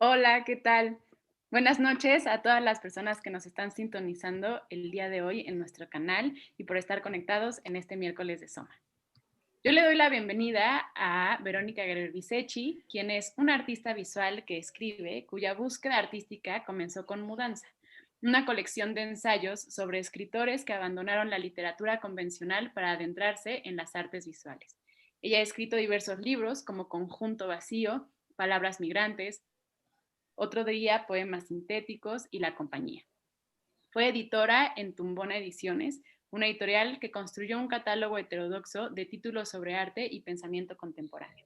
Hola, ¿qué tal? Buenas noches a todas las personas que nos están sintonizando el día de hoy en nuestro canal y por estar conectados en este miércoles de Soma. Yo le doy la bienvenida a Verónica Guerrero Bisechi, quien es una artista visual que escribe, cuya búsqueda artística comenzó con Mudanza, una colección de ensayos sobre escritores que abandonaron la literatura convencional para adentrarse en las artes visuales. Ella ha escrito diversos libros como Conjunto Vacío, Palabras Migrantes, Otro Día, Poemas Sintéticos y La Compañía. Fue editora en Tumbona Ediciones, una editorial que construyó un catálogo heterodoxo de títulos sobre arte y pensamiento contemporáneo.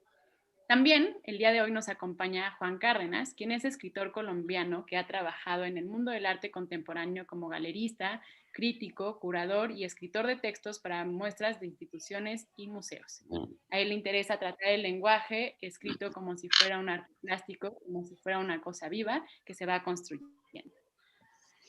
También el día de hoy nos acompaña Juan Cárdenas, quien es escritor colombiano que ha trabajado en el mundo del arte contemporáneo como galerista, crítico, curador y escritor de textos para muestras de instituciones y museos. A él le interesa tratar el lenguaje escrito como si fuera un arte plástico, como si fuera una cosa viva que se va construyendo.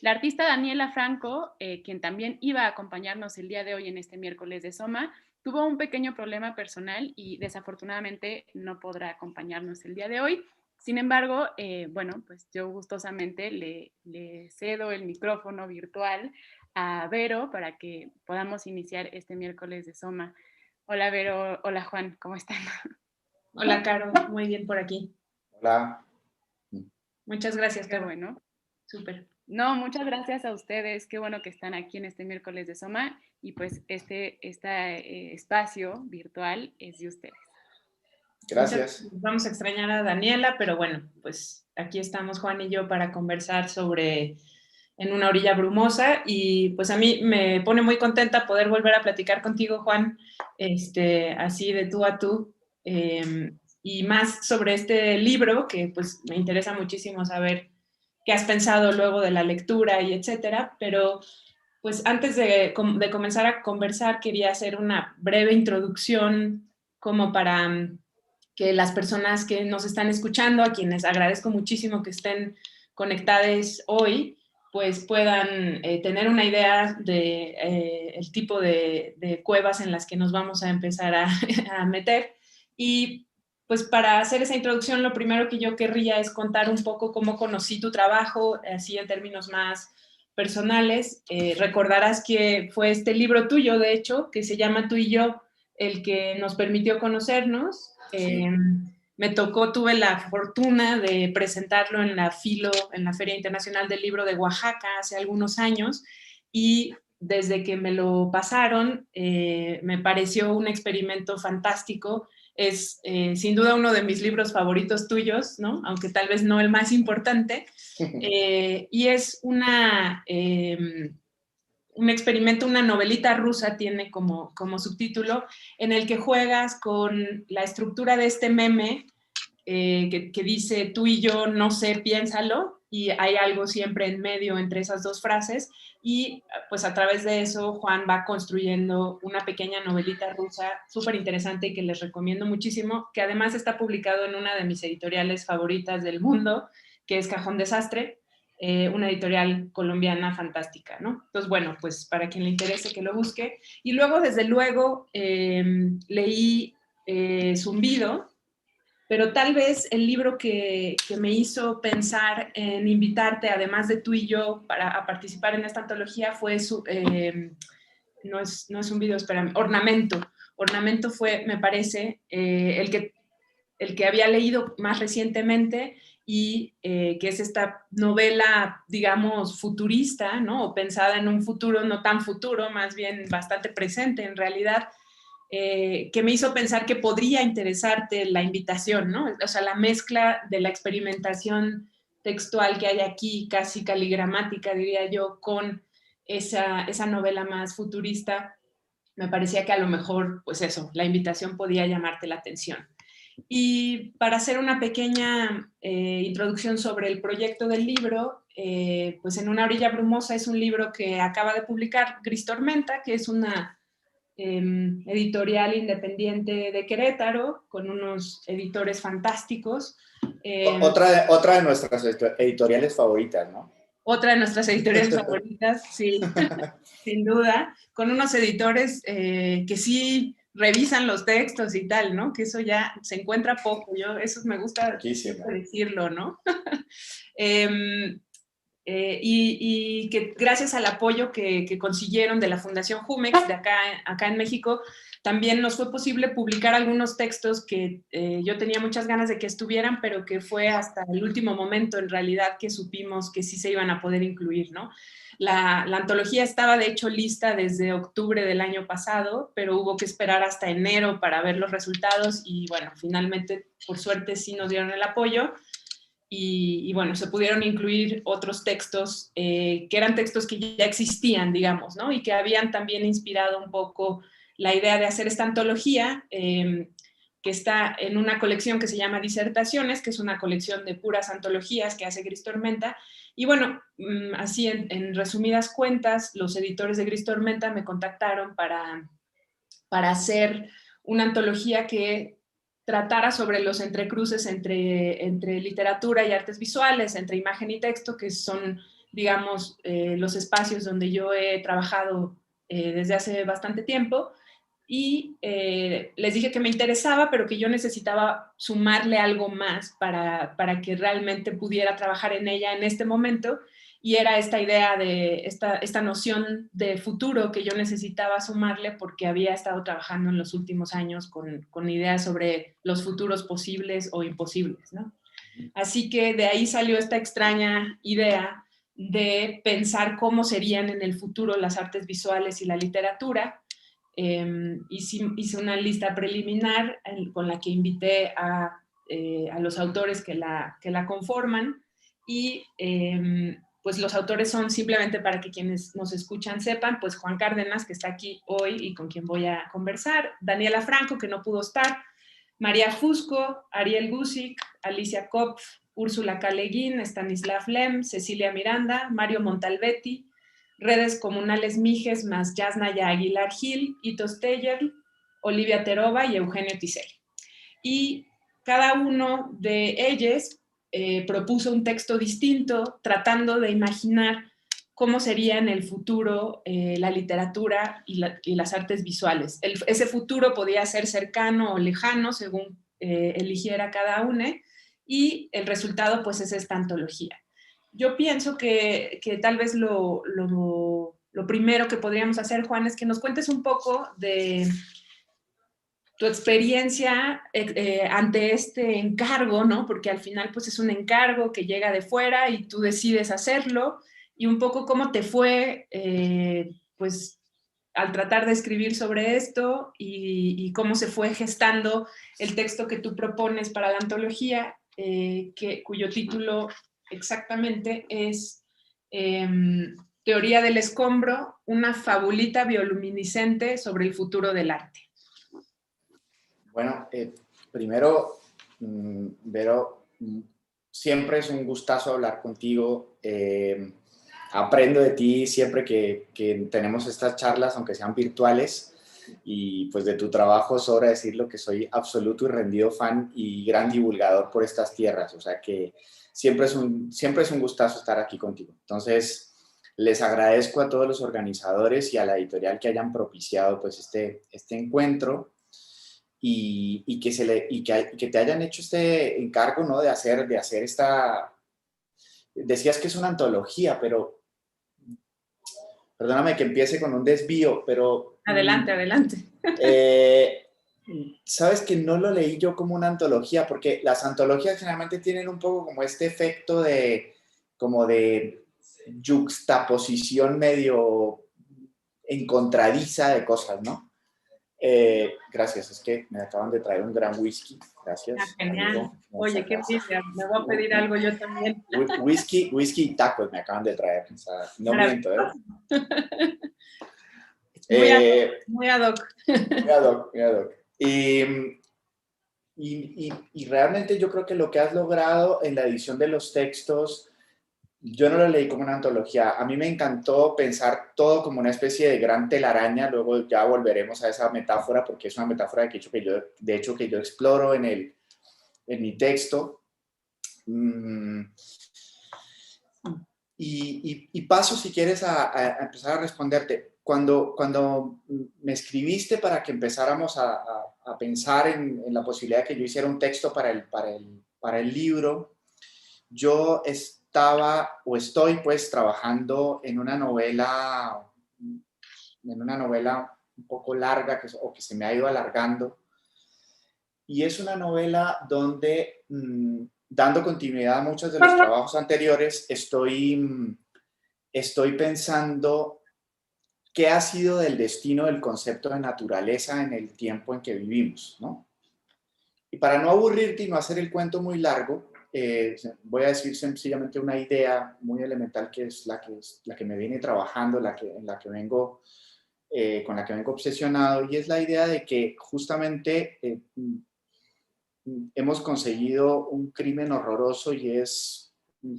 La artista Daniela Franco, quien también iba a acompañarnos el día de hoy en este miércoles de Soma, tuvo un pequeño problema personal y desafortunadamente no podrá acompañarnos el día de hoy. Sin embargo, bueno, pues yo gustosamente le cedo el micrófono virtual a Vero para que podamos iniciar este miércoles de Soma. Hola Vero, hola Juan, ¿cómo están? Hola, Caro, muy bien por aquí. Hola. Muchas gracias, Qué Caro. bueno. Súper. No, muchas gracias a ustedes. Qué bueno que están aquí en este miércoles de Soma y pues este espacio virtual es de ustedes. Gracias. Vamos a extrañar a Daniela, pero bueno, pues aquí estamos Juan y yo para conversar sobre En una orilla brumosa y pues a mí me pone muy contenta poder volver a platicar contigo, Juan, así de tú a tú, y más sobre este libro que pues me interesa muchísimo saber qué has pensado luego de la lectura y etcétera, pero pues antes de comenzar a conversar quería hacer una breve introducción como para que las personas que nos están escuchando, a quienes agradezco muchísimo que estén conectadas hoy, pues puedan tener una idea de el tipo de cuevas en las que nos vamos a empezar a meter. Y pues para hacer esa introducción, lo primero que yo querría es contar un poco cómo conocí tu trabajo, así en términos más personales. Recordarás que fue este libro tuyo, de hecho, que se llama Tú y yo, el que nos permitió conocernos. Sí. Me tocó, tuve la fortuna de presentarlo en la FILO, en la Feria Internacional del Libro de Oaxaca, hace algunos años, y desde que me lo pasaron, me pareció un experimento fantástico. Es sin duda uno de mis libros favoritos tuyos, ¿no? Aunque tal vez no el más importante. Y es un experimento, una novelita rusa tiene como subtítulo, en el que juegas con la estructura de este meme que dice tú y yo, no sé, piénsalo, y hay algo siempre en medio entre esas dos frases, y pues a través de eso Juan va construyendo una pequeña novelita rusa súper interesante que les recomiendo muchísimo, que además está publicado en una de mis editoriales favoritas del mundo, que es Cajón Desastre, una editorial colombiana fantástica, ¿no? Entonces, bueno, pues para quien le interese que lo busque. Y luego, desde luego, leí Zumbido, pero tal vez el libro que me hizo pensar en invitarte, además de tú y yo, a participar en esta antología fue, no es un video, espérame, Ornamento. Ornamento fue, me parece, el que había leído más recientemente y que es esta novela, digamos, futurista, ¿no? O pensada en un futuro no tan futuro, más bien bastante presente en realidad, que me hizo pensar que podría interesarte la invitación, ¿no? O sea, la mezcla de la experimentación textual que hay aquí, casi caligramática, diría yo, con esa novela más futurista, me parecía que a lo mejor, pues eso, la invitación podía llamarte la atención. Y para hacer una pequeña introducción sobre el proyecto del libro, pues En una orilla brumosa es un libro que acaba de publicar Gris Tormenta, que es una editorial independiente de Querétaro, con unos editores fantásticos. Otra de nuestras editoriales favoritas, ¿no? Otra de nuestras editoriales favoritas, sí, sin duda, con unos editores que sí revisan los textos y tal, ¿no? Que eso ya se encuentra poco, eso me gusta decirlo, ¿no? Y que gracias al apoyo que consiguieron de la Fundación Jumex, de acá en México, también nos fue posible publicar algunos textos que yo tenía muchas ganas de que estuvieran, pero que fue hasta el último momento, en realidad, que supimos que sí se iban a poder incluir, ¿no? La antología estaba, de hecho, lista desde octubre del año pasado, pero hubo que esperar hasta enero para ver los resultados y, bueno, finalmente, por suerte, sí nos dieron el apoyo. Y bueno, se pudieron incluir otros textos que eran textos que ya existían, digamos, ¿no? Y que habían también inspirado un poco la idea de hacer esta antología, que está en una colección que se llama Disertaciones, que es una colección de puras antologías que hace Gris Tormenta. Y bueno, así en resumidas cuentas, los editores de Gris Tormenta me contactaron para hacer una antología que tratara sobre los entrecruces entre literatura y artes visuales, entre imagen y texto, que son, digamos, los espacios donde yo he trabajado desde hace bastante tiempo. Y les dije que me interesaba, pero que yo necesitaba sumarle algo más para que realmente pudiera trabajar en ella en este momento. Y era esta idea de esta noción de futuro que yo necesitaba sumarle porque había estado trabajando en los últimos años con ideas sobre los futuros posibles o imposibles, ¿no? Así que de ahí salió esta extraña idea de pensar cómo serían en el futuro las artes visuales y la literatura. Hice una lista preliminar con la que invité a los autores que la conforman y pues los autores son, simplemente para que quienes nos escuchan sepan, pues Juan Cárdenas, que está aquí hoy y con quien voy a conversar, Daniela Franco, que no pudo estar, María Fusco, Ariel Guzik, Alicia Kopf, Úrsula K. Le Guin, Stanislav Lem, Cecilia Miranda, Mario Montalbetti, Redes Comunales Mijes más Yasnaya Aguilar Gil, Ito Steyer, Olivia Terova y Eugenio Tisel. Y cada uno de ellos propuso un texto distinto, tratando de imaginar cómo sería en el futuro la literatura y las artes visuales. Ese futuro podía ser cercano o lejano, según eligiera cada uno, y el resultado pues es esta antología. Yo pienso que tal vez lo primero que podríamos hacer, Juan, es que nos cuentes un poco de tu experiencia ante este encargo, ¿no? Porque al final pues es un encargo que llega de fuera y tú decides hacerlo, y un poco cómo te fue pues al tratar de escribir sobre esto y cómo se fue gestando el texto que tú propones para la antología, cuyo título exactamente es Teoría del escombro, una fabulita bioluminiscente sobre el futuro del arte. Bueno, primero, Vero, siempre es un gustazo hablar contigo. Aprendo de ti siempre que tenemos estas charlas, aunque sean virtuales, y pues de tu trabajo sobra decirlo que soy absoluto y rendido fan y gran divulgador por estas tierras, o sea que siempre es un gustazo estar aquí contigo. Entonces, les agradezco a todos los organizadores y a la editorial que hayan propiciado pues este encuentro. Y que te hayan hecho este encargo, ¿no? De hacer esta... Decías que es una antología, pero... Perdóname que empiece con un desvío, pero... Adelante. Sabes que no lo leí yo como una antología, porque las antologías generalmente tienen un poco como este efecto de yuxtaposición medio encontradiza de cosas, ¿no? Gracias, es que me acaban de traer un gran whisky. Gracias. Genial. Amigo. Oye, qué envidia. Me voy a pedir algo yo también. Whisky y tacos me acaban de traer. O sea, no miento, ¿eh? Muy ad hoc. Muy ad hoc. Y realmente yo creo que lo que has logrado en la edición de los textos, yo no lo leí como una antología. A mí me encantó pensar todo como una especie de gran telaraña. Luego ya volveremos a esa metáfora, porque es una metáfora que yo exploro en mi texto. Y paso, si quieres, a empezar a responderte. cuando me escribiste para que empezáramos a pensar en la posibilidad de que yo hiciera un texto para el libro, yo estaba o estoy pues trabajando en una novela un poco larga o que se me ha ido alargando. Y es una novela donde, dando continuidad a muchos de los trabajos anteriores, estoy pensando qué ha sido del destino del concepto de naturaleza en el tiempo en que vivimos, ¿no? Y para no aburrirte y no hacer el cuento muy largo, voy a decir sencillamente una idea muy elemental que es la que me viene trabajando, con la que vengo obsesionado, y es la idea de que justamente hemos conseguido un crimen horroroso, y es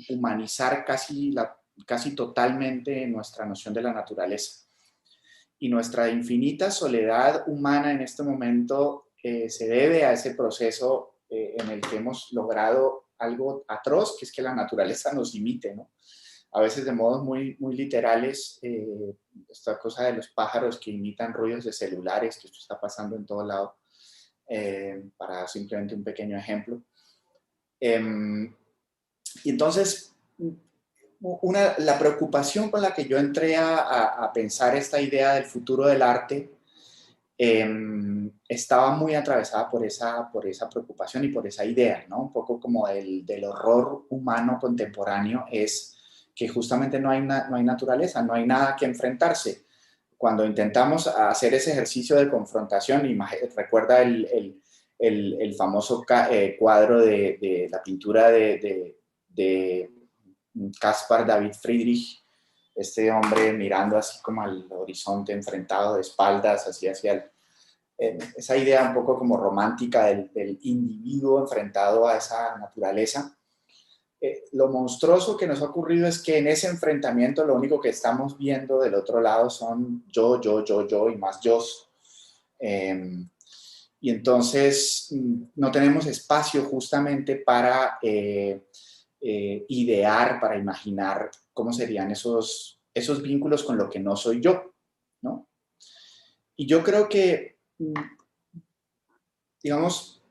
humanizar casi totalmente nuestra noción de la naturaleza. Y nuestra infinita soledad humana en este momento se debe a ese proceso en el que hemos logrado algo atroz, que es que la naturaleza nos imite, ¿no? A veces de modos muy, muy literales, esta cosa de los pájaros que imitan ruidos de celulares, que esto está pasando en todo lado, para simplemente un pequeño ejemplo. Y entonces, la preocupación con la que yo entré a pensar esta idea del futuro del arte estaba muy atravesada por esa preocupación y por esa idea, ¿no? Un poco como del horror humano contemporáneo, es que justamente no hay naturaleza, no hay nada que enfrentarse. Cuando intentamos hacer ese ejercicio de confrontación, recuerda el famoso cuadro de la pintura de Caspar David Friedrich, este hombre mirando así como al horizonte, enfrentado de espaldas, así hacia esa idea un poco como romántica del individuo enfrentado a esa naturaleza. Lo monstruoso que nos ha ocurrido es que en ese enfrentamiento lo único que estamos viendo del otro lado son yo y más yo. Y entonces no tenemos espacio justamente para idear, para imaginar cómo serían esos vínculos con lo que no soy yo, ¿no? Y yo creo que, digamos,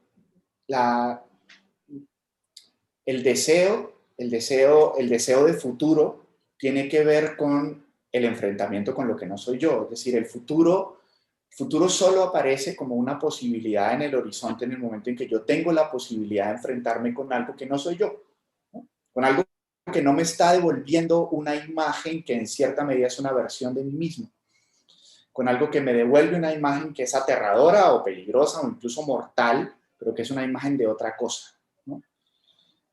el deseo de futuro tiene que ver con el enfrentamiento con lo que no soy yo. Es decir, el futuro solo aparece como una posibilidad en el horizonte en el momento en que yo tengo la posibilidad de enfrentarme con algo que no soy yo, ¿no? Con algo que no me está devolviendo una imagen que en cierta medida es una versión de mí mismo, con algo que me devuelve una imagen que es aterradora o peligrosa o incluso mortal, pero que es una imagen de otra cosa, ¿no?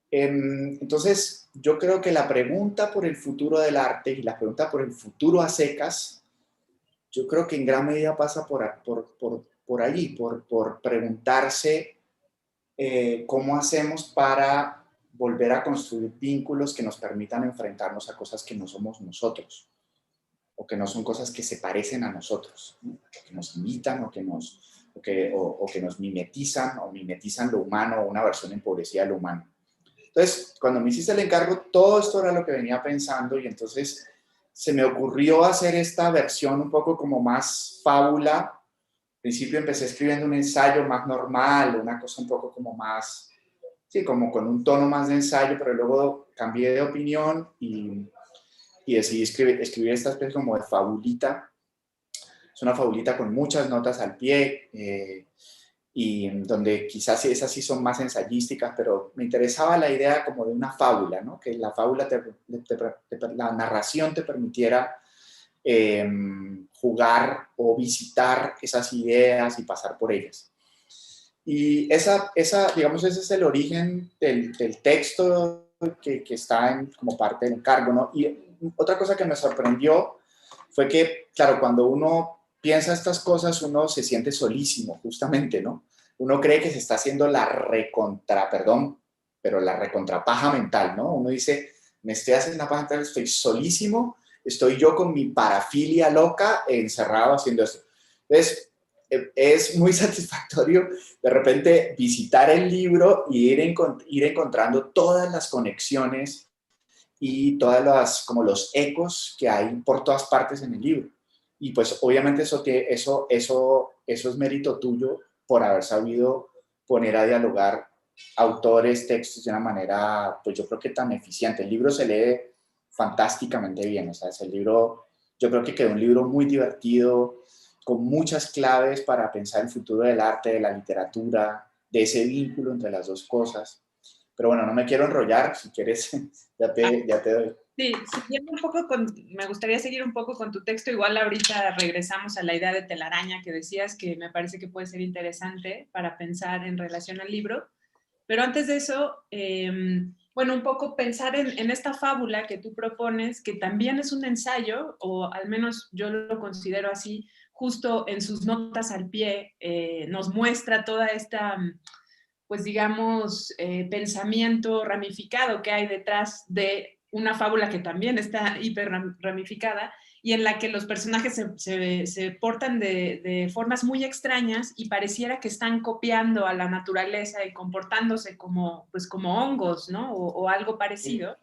Entonces, yo creo que la pregunta por el futuro del arte y la pregunta por el futuro a secas, yo creo que en gran medida pasa por allí, por preguntarse cómo hacemos para volver a construir vínculos que nos permitan enfrentarnos a cosas que no somos nosotros, o que no son cosas que se parecen a nosotros, ¿no? Que nos imitan o que nos mimetizan o mimetizan lo humano, o una versión empobrecida de lo humano. Entonces, cuando me hiciste el encargo, todo esto era lo que venía pensando, y entonces se me ocurrió hacer esta versión un poco como más fábula. Al principio empecé escribiendo un ensayo más normal, una cosa un poco como más, sí, como con un tono más de ensayo, pero luego cambié de opinión y decidí escribir esta especie como de fabulita. Es una fabulita con muchas notas al pie, y donde quizás esas sí son más ensayísticas, pero me interesaba la idea como de una fábula, ¿no? Que la fábula, la narración te permitiera jugar o visitar esas ideas y pasar por ellas. Y digamos, ese es el origen del texto que está como parte del encargo, ¿no? Y otra cosa que me sorprendió fue que, claro, cuando uno piensa estas cosas, uno se siente solísimo, justamente, ¿no? Uno cree que se está haciendo la recontrapaja mental, ¿no? Uno dice, me estoy haciendo una paja mental, estoy solísimo, estoy yo con mi parafilia loca encerrado haciendo esto. Entonces, es muy satisfactorio de repente visitar el libro y ir encontrando todas las conexiones y todas como los ecos que hay por todas partes en el libro. Y pues obviamente eso es mérito tuyo por haber sabido poner a dialogar autores, textos de una manera, pues yo creo que tan eficiente. El libro se lee fantásticamente bien, o sea, ese libro, yo creo que quedó un libro muy divertido, con muchas claves para pensar el futuro del arte, de la literatura, de ese vínculo entre las dos cosas. Pero bueno, no me quiero enrollar, si quieres, ya te doy. Sí, siguiendo un poco me gustaría seguir un poco con tu texto. Igual ahorita regresamos a la idea de telaraña que decías, que me parece que puede ser interesante para pensar en relación al libro. Pero antes de eso, bueno, un poco pensar en esta fábula que tú propones, que también es un ensayo, o al menos yo lo considero así, justo en sus notas al pie, nos muestra toda esta, pues digamos, pensamiento ramificado que hay detrás de una fábula que también está hiper ramificada y en la que los personajes se portan de formas muy extrañas y pareciera que están copiando a la naturaleza y comportándose como, pues como hongos, ¿no? O algo parecido.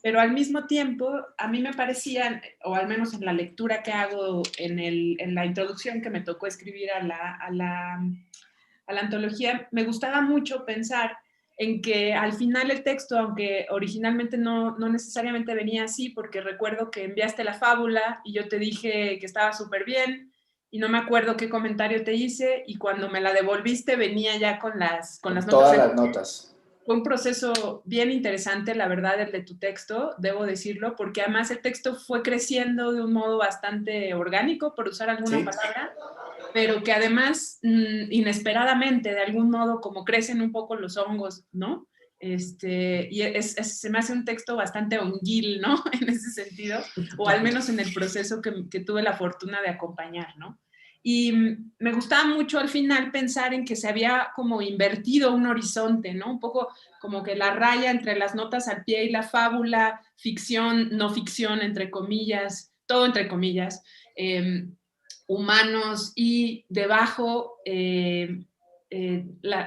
Pero al mismo tiempo, a mí me parecían, o al menos en la lectura que hago en la introducción que me tocó escribir a la antología, me gustaba mucho pensar en que al final el texto, aunque originalmente no necesariamente venía así, porque recuerdo que enviaste la fábula y yo te dije que estaba súper bien y no me acuerdo qué comentario te hice y cuando me la devolviste venía ya con las notas. Todas las notas. Fue un proceso bien interesante, la verdad, el de tu texto, debo decirlo, porque además el texto fue creciendo de un modo bastante orgánico, por usar alguna palabra, pero que además, inesperadamente, de algún modo, como crecen un poco los hongos, ¿no? Y se me hace un texto bastante honguil, ¿no? En ese sentido, o al menos en el proceso que tuve la fortuna de acompañar, ¿no? Y me gustaba mucho al final pensar en que se había como invertido un horizonte, ¿no? Un poco como que la raya entre las notas al pie y la fábula, ficción, no ficción, entre comillas, todo entre comillas, humanos y debajo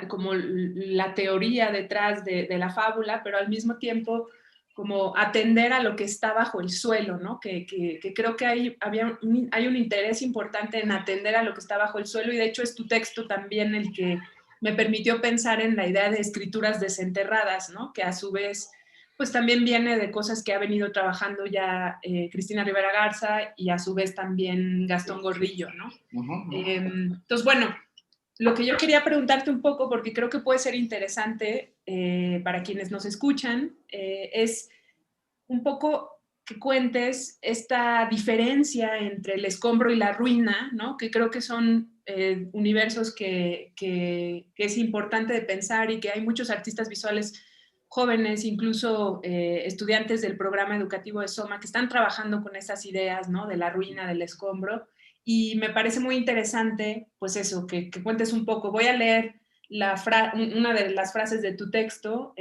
como la teoría detrás de la fábula, pero al mismo tiempo como atender a lo que está bajo el suelo, ¿no? Que creo que hay un interés importante en atender a lo que está bajo el suelo y de hecho es tu texto también el que me permitió pensar en la idea de escrituras desenterradas, ¿no? Que a su vez pues también viene de cosas que ha venido trabajando ya Cristina Rivera Garza y a su vez también Gastón Gordillo, ¿no? Entonces, bueno, lo que yo quería preguntarte un poco, porque creo que puede ser interesante para quienes nos escuchan, es un poco que cuentes esta diferencia entre el escombro y la ruina, ¿no? Que creo que son universos que es importante de pensar y que hay muchos artistas visuales jóvenes, incluso estudiantes del programa educativo de Soma, que están trabajando con esas ideas, ¿no? De la ruina, del escombro. Y me parece muy interesante, pues eso, que cuentes un poco. Voy a leer una de las frases de tu texto,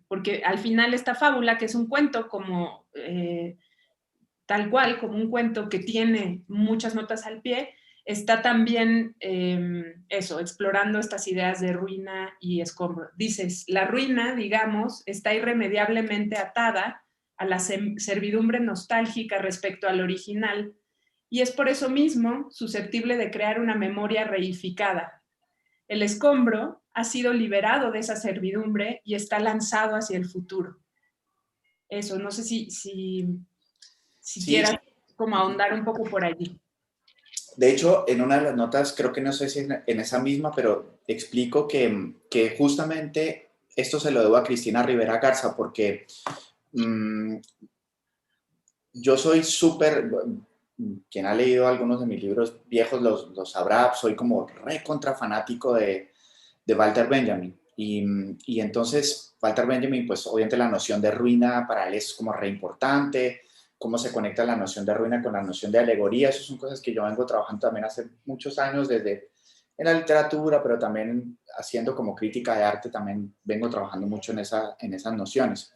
porque al final esta fábula, que es un cuento como tal cual, como un cuento que tiene muchas notas al pie, está también eso, explorando estas ideas de ruina y escombro. Dices, la ruina, digamos, está irremediablemente atada a la servidumbre nostálgica respecto al original y es por eso mismo susceptible de crear una memoria reificada. El escombro ha sido liberado de esa servidumbre y está lanzado hacia el futuro. Eso, no sé si quieras como ahondar un poco por allí. De hecho, en una de las notas, creo que no sé si en esa misma, pero explico que justamente esto se lo debo a Cristina Rivera Garza porque yo soy súper, quien ha leído algunos de mis libros viejos los sabrá, soy como re contra fanático de Walter Benjamin. Y entonces Walter Benjamin, pues obviamente la noción de ruina para él es como re importante, cómo se conecta la noción de ruina con la noción de alegoría, eso son cosas que yo vengo trabajando también hace muchos años desde en la literatura, pero también haciendo como crítica de arte, también vengo trabajando mucho en esas nociones.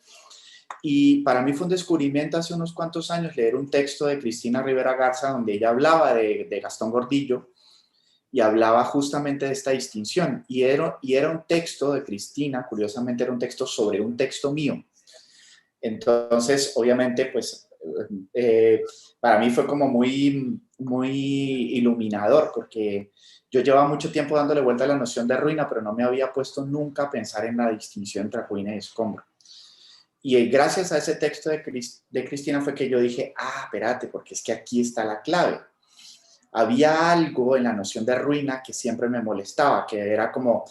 Y para mí fue un descubrimiento hace unos cuantos años leer un texto de Cristina Rivera Garza donde ella hablaba de Gastón Gordillo y hablaba justamente de esta distinción. Y era un texto de Cristina, curiosamente era un texto sobre un texto mío. Entonces, obviamente, pues para mí fue como muy, muy iluminador, porque yo llevaba mucho tiempo dándole vuelta a la noción de ruina, pero no me había puesto nunca a pensar en la distinción entre ruina y escombro. Y gracias a ese texto de Cristina fue que yo dije, espérate, porque es que aquí está la clave. Había algo en la noción de ruina que siempre me molestaba, que era como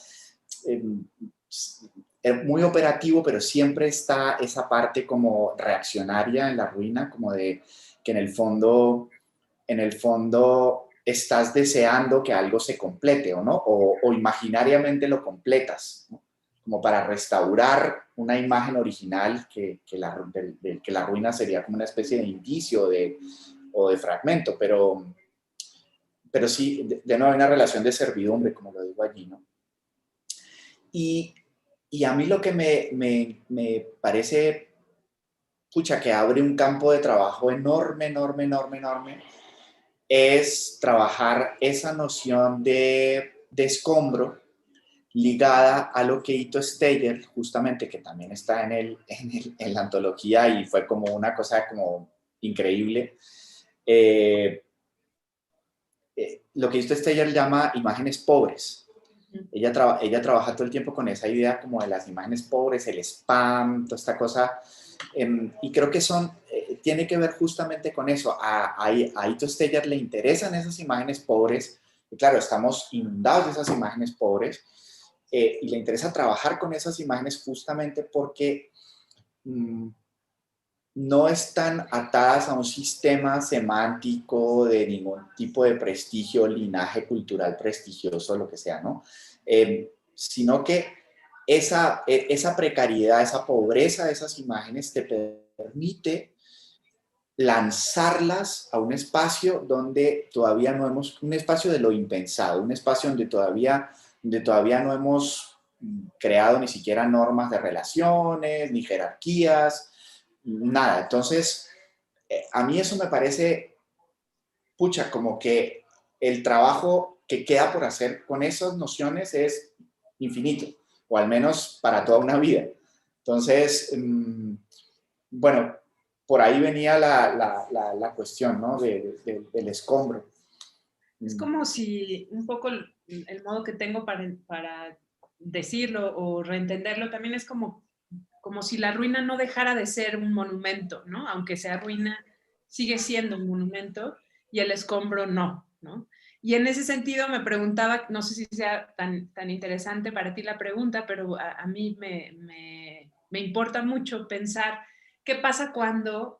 muy operativo, pero siempre está esa parte como reaccionaria en la ruina, como de que en el fondo estás deseando que algo se complete, ¿o no? O imaginariamente lo completas, ¿no? Como para restaurar una imagen original que la ruina sería como una especie de indicio o de fragmento, pero sí, de nuevo hay una relación de servidumbre, como lo digo allí, ¿no? Y a mí lo que me parece, pucha, que abre un campo de trabajo enorme, enorme, enorme, enorme, es trabajar esa noción de escombro ligada a lo que Ito Steyer, justamente, que también está en la antología y fue como una cosa como increíble, lo que Ito Steyer llama imágenes pobres. Ella trabaja todo el tiempo con esa idea como de las imágenes pobres, el spam, toda esta cosa, y creo que tiene que ver justamente con eso. A Ito Steyer le interesan esas imágenes pobres, y claro, estamos inundados de esas imágenes pobres, y le interesa trabajar con esas imágenes justamente porque no están atadas a un sistema semántico de ningún tipo de prestigio, linaje cultural prestigioso, lo que sea, ¿no? Sino que esa precariedad, esa pobreza de esas imágenes te permite lanzarlas a un espacio donde todavía no un espacio de lo impensado, un espacio donde todavía no hemos creado ni siquiera normas de relaciones, ni jerarquías, nada. Entonces, a mí eso me parece, pucha, como que el trabajo que queda por hacer con esas nociones es infinito, o al menos para toda una vida. Entonces, bueno, por ahí venía la cuestión, ¿no? Del escombro. Es como si un poco el modo que tengo para decirlo o reentenderlo también es como si la ruina no dejara de ser un monumento, ¿no? Aunque sea ruina, sigue siendo un monumento y el escombro no, ¿no? Y en ese sentido me preguntaba, no sé si sea tan interesante para ti la pregunta, pero a mí me importa mucho pensar qué pasa cuando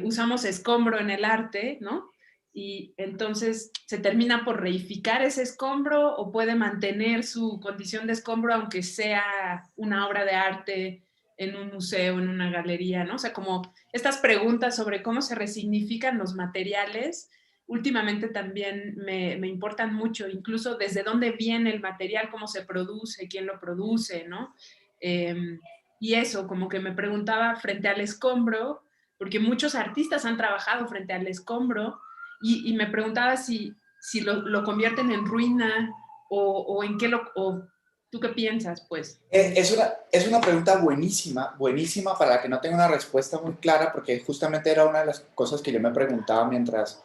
usamos escombro en el arte, ¿no? Y entonces se termina por reificar ese escombro o puede mantener su condición de escombro aunque sea una obra de arte en un museo, en una galería, ¿no? O sea, como estas preguntas sobre cómo se resignifican los materiales, últimamente también me importan mucho, incluso desde dónde viene el material, cómo se produce, quién lo produce, ¿no? Y eso, como que me preguntaba frente al escombro, porque muchos artistas han trabajado frente al escombro, y me preguntaba si lo convierten en ruina o en qué o ¿tú qué piensas, pues? Es una pregunta buenísima, buenísima, para la que no tengo una respuesta muy clara, porque justamente era una de las cosas que yo me preguntaba mientras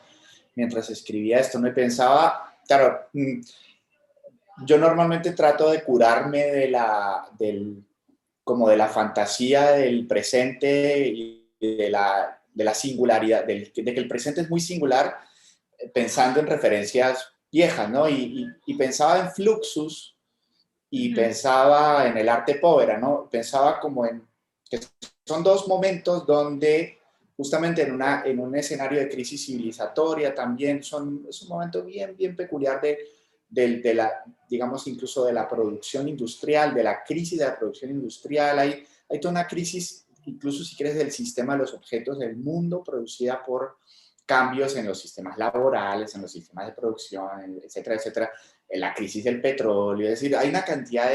escribía esto. Me pensaba, claro, yo normalmente trato de curarme como de la fantasía del presente y de la singularidad, de que el presente es muy singular, pensando en referencias viejas, ¿no? Y pensaba en Fluxus y pensaba en el arte povera, ¿no? Pensaba como en que son dos momentos donde justamente en un escenario de crisis civilizatoria también es un momento bien, bien peculiar de la, digamos, incluso de la producción industrial, de la crisis de la producción industrial. Hay toda una crisis, incluso si quieres, del sistema de los objetos del mundo, producida por cambios en los sistemas laborales, en los sistemas de producción, etcétera, etcétera, en la crisis del petróleo. Es decir, hay una cantidad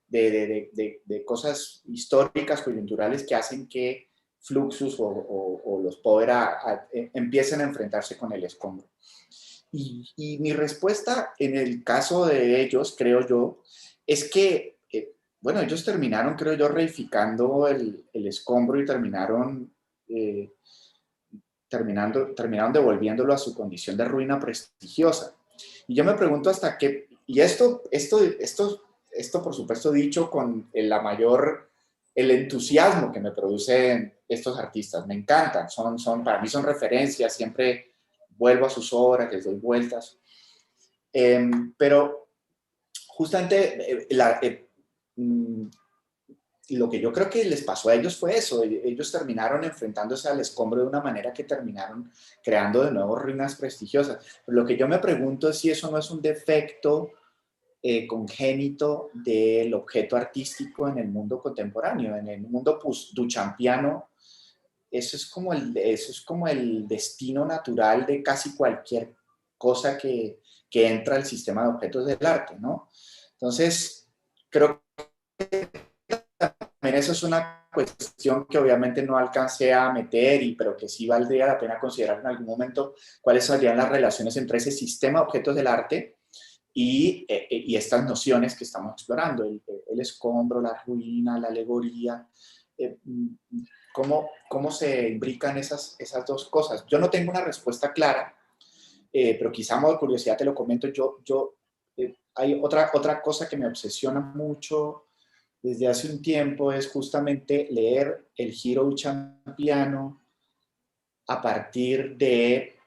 de cosas históricas, coyunturales, que hacen que Fluxus o los Povera empiecen a enfrentarse con el escombro. Y mi respuesta en el caso de ellos, creo yo, es que, bueno, ellos terminaron, creo yo, reificando el escombro y terminaron terminaron devolviéndolo a su condición de ruina prestigiosa. Y yo me pregunto hasta qué, y esto por supuesto dicho con el entusiasmo que me producen estos artistas, me encantan, para mí son referencias, siempre vuelvo a sus obras, les doy vueltas, pero justamente lo que yo creo que les pasó a ellos fue eso. Ellos terminaron enfrentándose al escombro de una manera que terminaron creando de nuevo ruinas prestigiosas. Pero lo que yo me pregunto es si eso no es un defecto congénito del objeto artístico en el mundo contemporáneo, en el mundo duchampiano. Eso es como el destino natural de casi cualquier cosa que entra al sistema de objetos del arte, ¿no? Entonces, creo que también eso es una cuestión que obviamente no alcancé a meter, pero que sí valdría la pena considerar en algún momento cuáles serían las relaciones entre ese sistema de objetos del arte y estas nociones que estamos explorando, el escombro, la ruina, la alegoría, cómo se imbrican esas dos cosas. Yo no tengo una respuesta clara, pero quizá a modo de curiosidad te lo comento. Hay otra cosa que me obsesiona mucho desde hace un tiempo, es justamente leer el Giro Duchampiano a partir de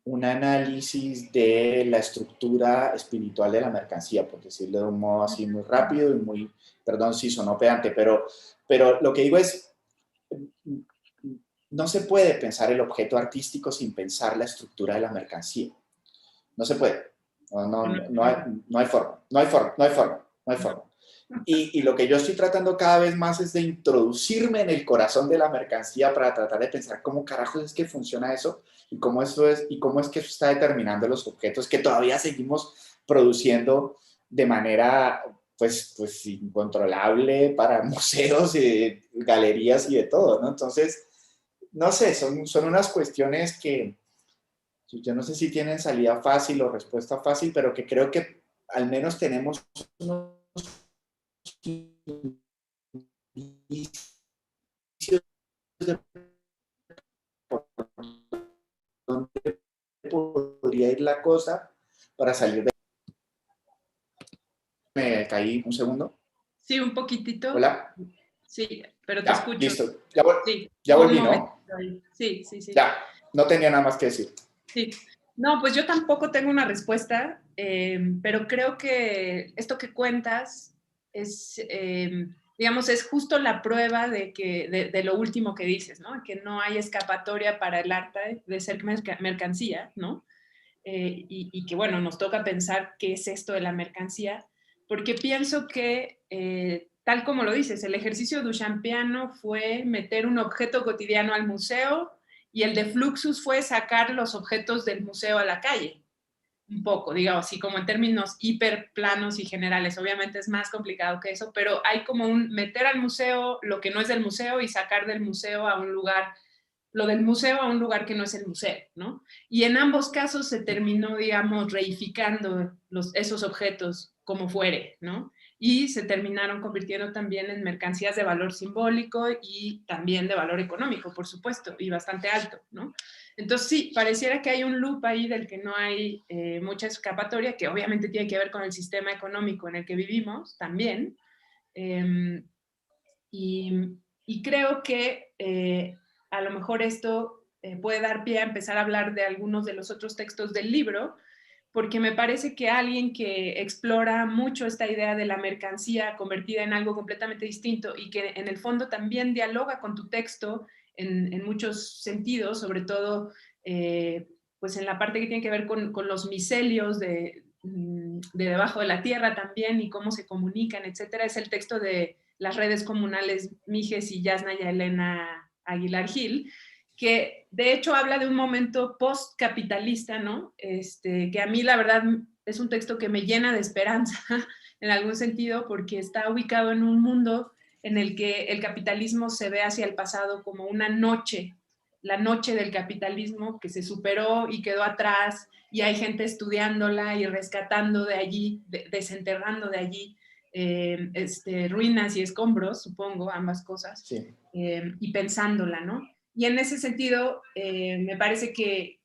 un análisis de la estructura espiritual de la mercancía, por decirlo de un modo así muy rápido y muy, perdón si sonó pedante, pero lo que digo es, no se puede pensar el objeto artístico sin pensar la estructura de la mercancía. No se puede. No hay forma. Y lo que yo estoy tratando cada vez más es de introducirme en el corazón de la mercancía para tratar de pensar cómo carajos es que funciona eso y cómo es que eso está determinando los objetos que todavía seguimos produciendo de manera pues incontrolable para museos y galerías y de todo, ¿no? Entonces, no sé, son unas cuestiones que yo no sé si tienen salida fácil o respuesta fácil, pero que creo que al menos tenemos unos indicios de por dónde podría ir la cosa para salir de... Me caí un segundo. Sí, un poquitito. Hola. Sí, pero te Ya, escucho. listo. Sí, ya volví, ¿no? Sí. Ya, no tenía nada más que decir. Sí. No, pues yo tampoco tengo una respuesta, pero creo que esto que cuentas es, digamos, es justo la prueba de lo último que dices, ¿no? Que no hay escapatoria para el arte de ser mercancía, ¿no? Y que, bueno, nos toca pensar qué es esto de la mercancía, porque pienso que, tal como lo dices, el ejercicio duchampiano fue meter un objeto cotidiano al museo y el de Fluxus fue sacar los objetos del museo a la calle, un poco, digamos, así como en términos hiperplanos y generales. Obviamente es más complicado que eso, pero hay como un meter al museo lo que no es del museo y sacar del museo a un lugar, lo del museo a un lugar que no es el museo, ¿no? Y en ambos casos se terminó, digamos, reificando esos objetos como fuere, ¿no? Y se terminaron convirtiendo también en mercancías de valor simbólico y también de valor económico, por supuesto, y bastante alto, ¿no? Entonces sí, pareciera que hay un loop ahí del que no hay mucha escapatoria, que obviamente tiene que ver con el sistema económico en el que vivimos también. Eh, y creo que a lo mejor esto puede dar pie a empezar a hablar de algunos de los otros textos del libro, porque me parece que alguien que explora mucho esta idea de la mercancía convertida en algo completamente distinto y que en el fondo también dialoga con tu texto en muchos sentidos, sobre todo pues en la parte que tiene que ver con los micelios de debajo de la tierra también y cómo se comunican, etcétera, es el texto de Las redes comunales Mijes y Yasnaya Elena Aguilar Gil, que de hecho habla de un momento postcapitalista, ¿no? Que a mí la verdad es un texto que me llena de esperanza en algún sentido, porque está ubicado en un mundo en el que el capitalismo se ve hacia el pasado como una noche, la noche del capitalismo que se superó y quedó atrás, y hay gente estudiándola y rescatando de allí, desenterrando de allí ruinas y escombros, supongo, ambas cosas, Sí. y pensándola, ¿no? Y en ese sentido, me parece que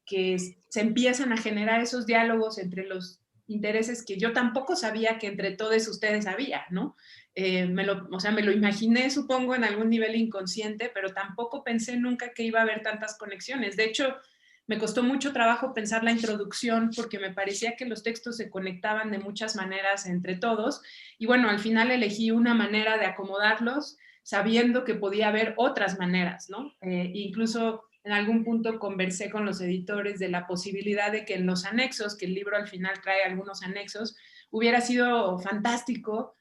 se empiezan a generar esos diálogos entre los intereses que yo tampoco sabía que entre todos ustedes había, ¿no? O sea, me lo imaginé, supongo, en algún nivel inconsciente, pero tampoco pensé nunca que iba a haber tantas conexiones. De hecho, me costó mucho trabajo pensar la introducción porque me parecía que los textos se conectaban de muchas maneras entre todos. Y bueno, al final elegí una manera de acomodarlos sabiendo que podía haber otras maneras, ¿no? Incluso en algún punto conversé con los editores de la posibilidad de que en los anexos, que el libro al final trae algunos anexos, hubiera sido fantástico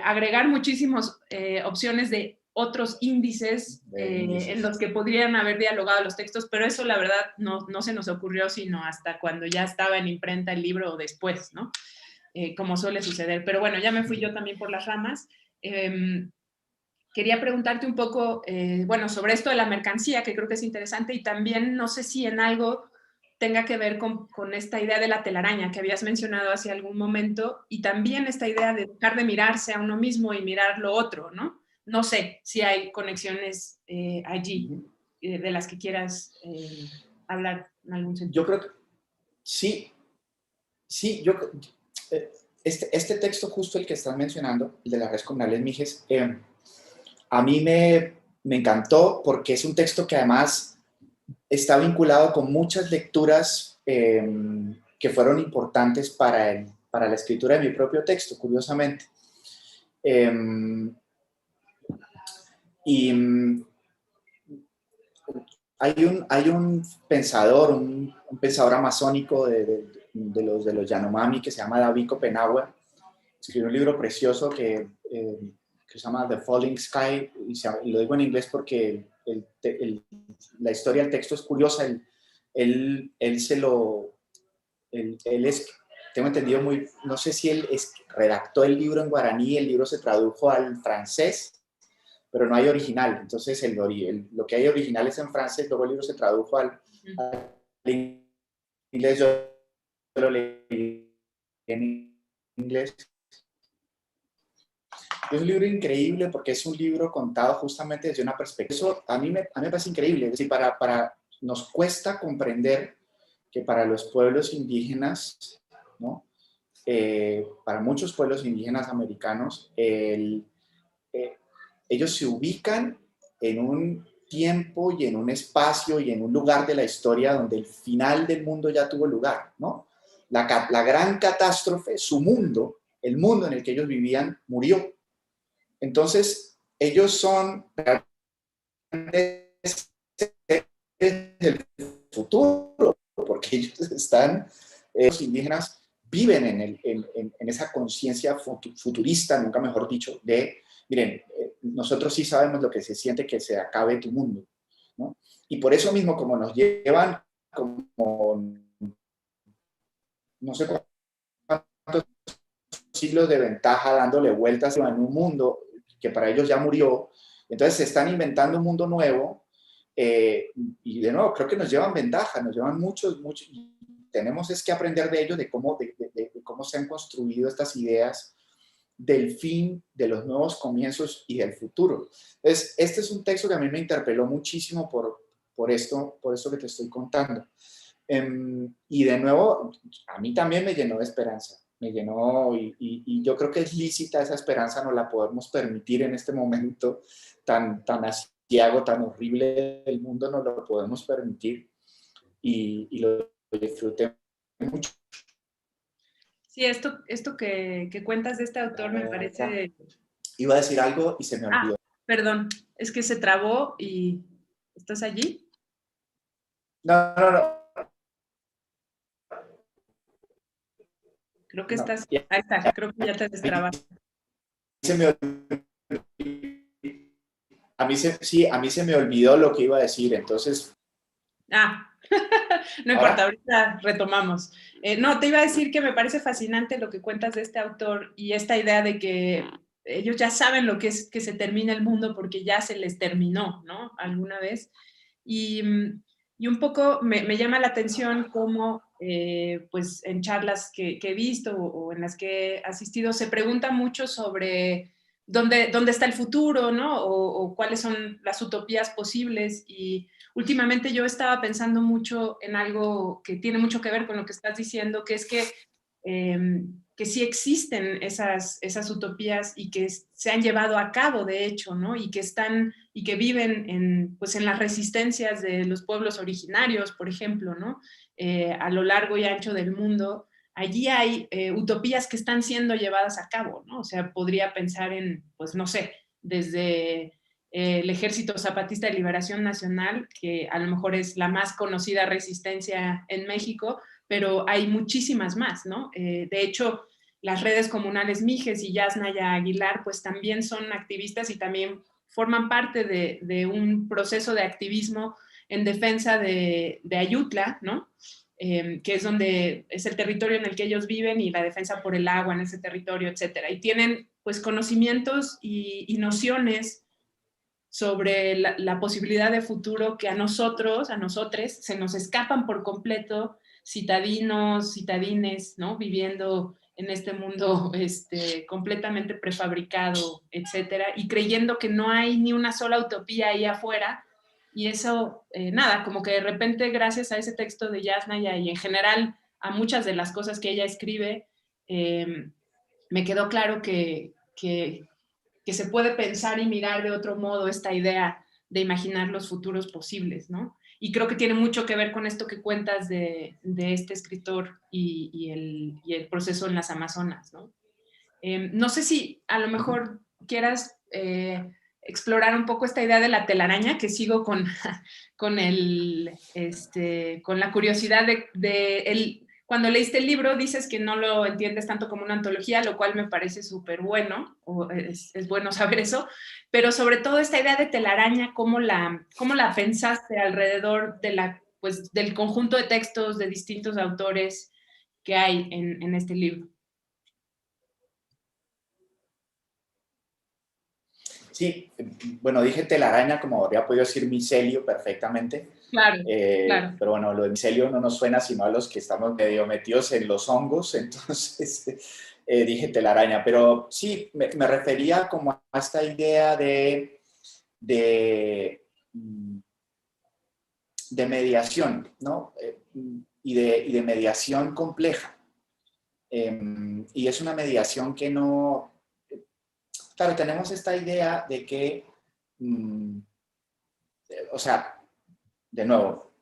agregar muchísimas opciones de otros índices en los que podrían haber dialogado los textos, pero eso la verdad no se nos ocurrió sino hasta cuando ya estaba en imprenta el libro o después, ¿no? Como suele suceder. Pero bueno, ya me fui yo también por las ramas. Quería preguntarte un poco, bueno, sobre esto de la mercancía, que creo que es interesante, y también no sé si en algo tenga que ver con esta idea de la telaraña que habías mencionado hace algún momento, y también esta idea de dejar de mirarse a uno mismo y mirar lo otro, ¿no? No sé si hay conexiones allí de las que quieras hablar en algún sentido. Yo creo que sí, sí, este texto justo el que estás mencionando, el de las redes comunales Mijes, a mí me encantó porque es un texto que además está vinculado con muchas lecturas que fueron importantes para la escritura de mi propio texto, curiosamente. Y hay un pensador, un pensador amazónico de los Yanomami que se llama David Copenhague. Escribió un libro precioso que se llama The Falling Sky, y lo digo en inglés porque la historia del texto es curiosa. Él es, tengo entendido no sé si redactó el libro en guaraní, el libro se tradujo al francés, pero no hay original. Entonces, lo que hay original es en francés, luego el libro se tradujo al inglés, yo lo leí en inglés. Es un libro increíble porque es un libro contado justamente desde una perspectiva. Eso a mí me parece increíble. Es decir, nos cuesta comprender que para los pueblos indígenas, ¿no? Para muchos pueblos indígenas americanos, ellos se ubican en un tiempo y en un espacio y en un lugar de la historia donde el final del mundo ya tuvo lugar, ¿no? La gran catástrofe, su mundo, el mundo en el que ellos vivían, murió. Entonces, ellos son el futuro, porque ellos los indígenas viven en esa conciencia futurista, nunca mejor dicho, de, miren, nosotros sí sabemos lo que se siente que se acabe tu mundo, ¿no? Y por eso mismo, como nos llevan como, no sé cuántos siglos de ventaja dándole vueltas en un mundo que para ellos ya murió, entonces se están inventando un mundo nuevo, y de nuevo, creo que nos llevan ventaja, nos llevan muchos, tenemos es que aprender de ellos, de cómo se han construido estas ideas del fin, de los nuevos comienzos y del futuro. Entonces, este es un texto que a mí me interpeló muchísimo por esto que te estoy contando. Y de nuevo, a mí también me llenó de esperanza, me llenó, y yo creo que es lícita esa esperanza, no la podemos permitir en este momento tan asiago, tan horrible del mundo, no lo podemos permitir, y lo disfruté mucho. Sí, esto que cuentas de este autor me parece... Iba a decir algo y se me olvidó. Perdón, es que se trabó y... ¿Estás allí? No. Creo que estás... Ahí está, creo que ya te destrabaste. A mí se me olvidó lo que iba a decir, entonces... No importa, ahorita retomamos. No, te iba a decir que me parece fascinante lo que cuentas de este autor y esta idea de que ellos ya saben lo que es que se termina el mundo porque ya se les terminó, ¿no? Alguna vez. Y un poco me llama la atención cómo, pues, en charlas que he visto o en las que he asistido, se pregunta mucho sobre dónde está el futuro, ¿no? O cuáles son las utopías posibles. Y últimamente yo estaba pensando mucho en algo que tiene mucho que ver con lo que estás diciendo, que es que sí existen esas utopías y que se han llevado a cabo, de hecho, ¿no? Y que viven pues en las resistencias de los pueblos originarios, por ejemplo, ¿no? A lo largo y ancho del mundo. Allí hay utopías que están siendo llevadas a cabo, ¿no? O sea, podría pensar en, pues no sé, desde el Ejército Zapatista de Liberación Nacional, que a lo mejor es la más conocida resistencia en México, pero hay muchísimas más, ¿no? De hecho, las redes comunales Mijes y Yasnaya Aguilar, pues también son activistas y también forman parte de un proceso de activismo en defensa de Ayutla, ¿no? Que es donde es el territorio en el que ellos viven y la defensa por el agua en ese territorio, etcétera. Y tienen pues conocimientos y nociones sobre la posibilidad de futuro que a nosotros se nos escapan por completo, citadinos, citadines, ¿no? Viviendo en este mundo completamente prefabricado, etcétera, y creyendo que no hay ni una sola utopía ahí afuera. Y eso, nada, como que de repente, gracias a ese texto de Yasnaya y en general a muchas de las cosas que ella escribe, me quedó claro que se puede pensar y mirar de otro modo esta idea de imaginar los futuros posibles, ¿no? Y creo que tiene mucho que ver con esto que cuentas de este escritor y el proceso en las Amazonas, ¿no? No sé si a lo mejor quieras explorar un poco esta idea de la telaraña, que sigo con la curiosidad cuando leíste el libro dices que no lo entiendes tanto como una antología, lo cual me parece súper bueno, es bueno saber eso, pero sobre todo esta idea de telaraña, ¿cómo la pensaste alrededor pues, del conjunto de textos de distintos autores que hay en este libro? Sí, bueno, dije telaraña como habría podido decir micelio perfectamente. Claro, claro. Pero bueno, lo de micelio no nos suena sino a los que estamos medio metidos en los hongos, entonces dije telaraña. Pero sí, me refería como a esta idea de mediación, ¿no? Y de mediación compleja. Y es una mediación que no... Claro, tenemos esta idea de que, o sea, de nuevo,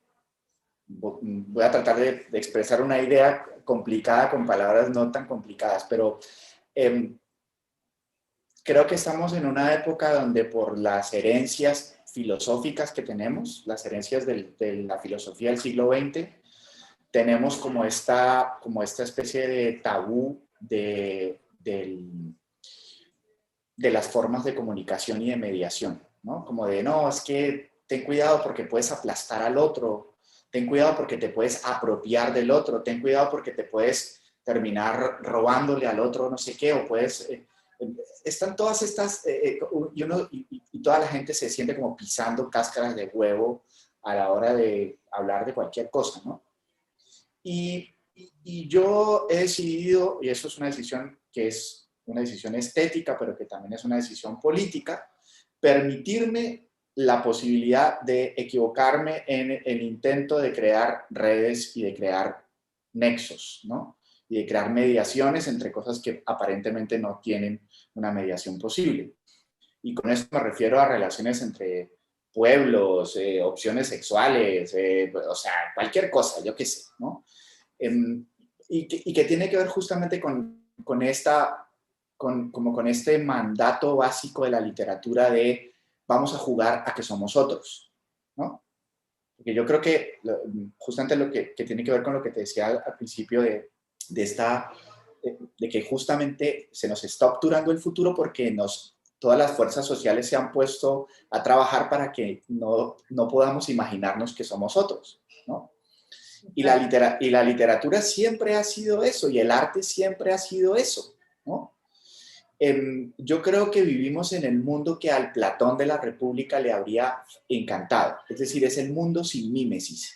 voy a tratar de expresar una idea complicada con palabras no tan complicadas, pero creo que estamos en una época donde por las herencias filosóficas que tenemos, las herencias de la filosofía del siglo XX, tenemos como esta especie de tabú de las formas de comunicación y de mediación, ¿no? Como de, no, es que ten cuidado porque puedes aplastar al otro, ten cuidado porque te puedes apropiar del otro, ten cuidado porque te puedes terminar robándole al otro no sé qué, o puedes... están todas estas... y toda la gente se siente como pisando cáscaras de huevo a la hora de hablar de cualquier cosa, ¿no? Y yo he decidido, y eso es una decisión que es una decisión estética, pero que también es una decisión política, permitirme la posibilidad de equivocarme en el intento de crear redes y de crear nexos, ¿no? Y de crear mediaciones entre cosas que aparentemente no tienen una mediación posible. Y con esto me refiero a relaciones entre pueblos, opciones sexuales, o sea, cualquier cosa, yo qué sé, ¿no? Y que tiene que ver justamente con este mandato básico de la literatura de vamos a jugar a que somos otros, ¿no? Porque yo creo que justamente lo que tiene que ver con lo que te decía al principio de que justamente se nos está obturando el futuro porque todas las fuerzas sociales se han puesto a trabajar para que no podamos imaginarnos que somos otros, ¿no? Y la literatura siempre ha sido eso, y el arte siempre ha sido eso, ¿no? Yo creo que vivimos en el mundo que al Platón de la República le habría encantado. Es decir, es el mundo sin mímesis.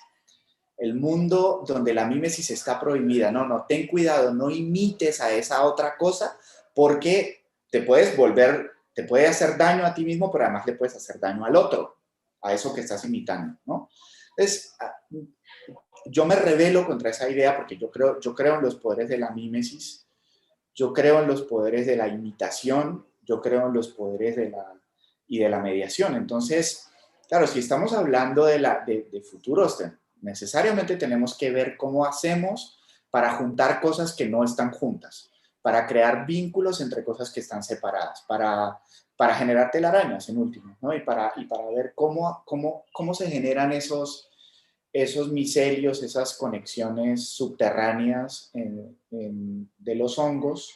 El mundo donde la mímesis está prohibida. No, ten cuidado, no imites a esa otra cosa porque te puedes volver te puede hacer daño a ti mismo, pero además le puedes hacer daño al otro, a eso que estás imitando, ¿no? Entonces, yo me rebelo contra esa idea porque yo creo en los poderes de la mímesis, yo creo en los poderes de la imitación, yo creo en los poderes de la mediación. Entonces, claro, si estamos hablando de futuros, necesariamente tenemos que ver cómo hacemos para juntar cosas que no están juntas, para crear vínculos entre cosas que están separadas, para generar telarañas en último, ¿no? Y para ver cómo se generan esos micelios, esas conexiones subterráneas de los hongos,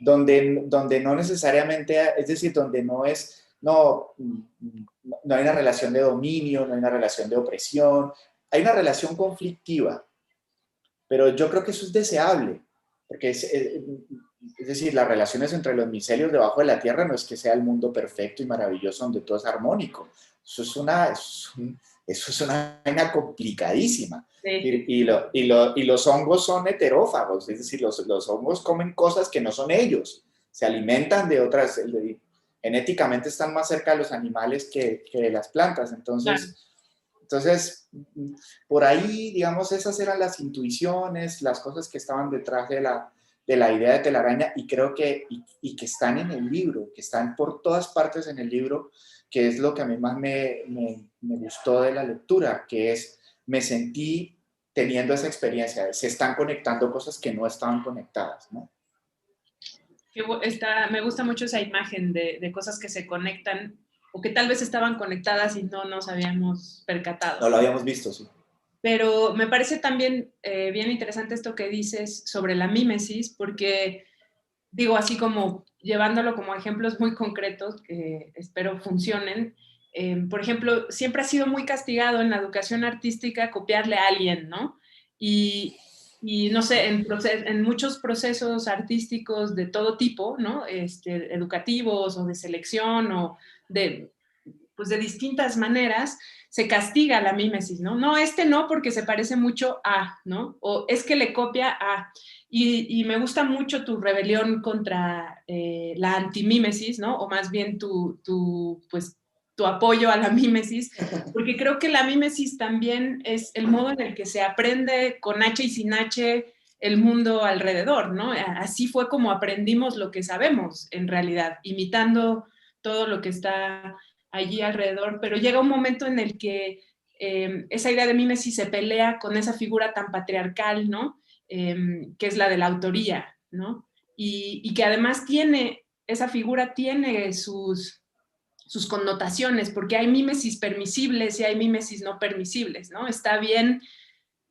donde no necesariamente, es decir, donde no hay una relación de dominio, no hay una relación de opresión, hay una relación conflictiva, pero yo creo que eso es deseable, porque es decir, las relaciones entre los micelios debajo de la tierra no es que sea el mundo perfecto y maravilloso donde todo es armónico. Eso es una vaina complicadísima. Sí. Y los hongos son heterófagos, es decir, los hongos comen cosas que no son ellos, se alimentan de otras, genéticamente están más cerca de los animales que de las plantas. Entonces, por ahí, digamos, esas eran las intuiciones, las cosas que estaban detrás de la idea de telaraña, y creo que están en el libro, que están por todas partes en el libro, que es lo que a mí más me gustó de la lectura, que es, me sentí teniendo esa experiencia, se están conectando cosas que no estaban conectadas, ¿no? Me gusta mucho esa imagen de cosas que se conectan o que tal vez estaban conectadas y no nos habíamos percatado. No lo habíamos visto, sí. Pero me parece también bien interesante esto que dices sobre la mímesis, porque digo, así como llevándolo como ejemplos muy concretos que espero funcionen. Por ejemplo, siempre ha sido muy castigado en la educación artística copiarle a alguien, ¿no? Y no sé, en muchos procesos artísticos de todo tipo, ¿no? Educativos o de selección o pues de distintas maneras, se castiga la mímesis, ¿no? No, no porque se parece mucho a, ¿no? O es que le copia a. Y me gusta mucho tu rebelión contra la antimímesis, ¿no? O más bien tu apoyo a la mímesis, porque creo que la mímesis también es el modo en el que se aprende con H y sin H el mundo alrededor, ¿no? Así fue como aprendimos lo que sabemos, en realidad, imitando todo lo que está allí alrededor, pero llega un momento en el que esa idea de mímesis se pelea con esa figura tan patriarcal, ¿no? Que es la de la autoría, ¿no? Y que además esa figura tiene sus connotaciones, porque hay mímesis permisibles y hay mímesis no permisibles, ¿no? Está bien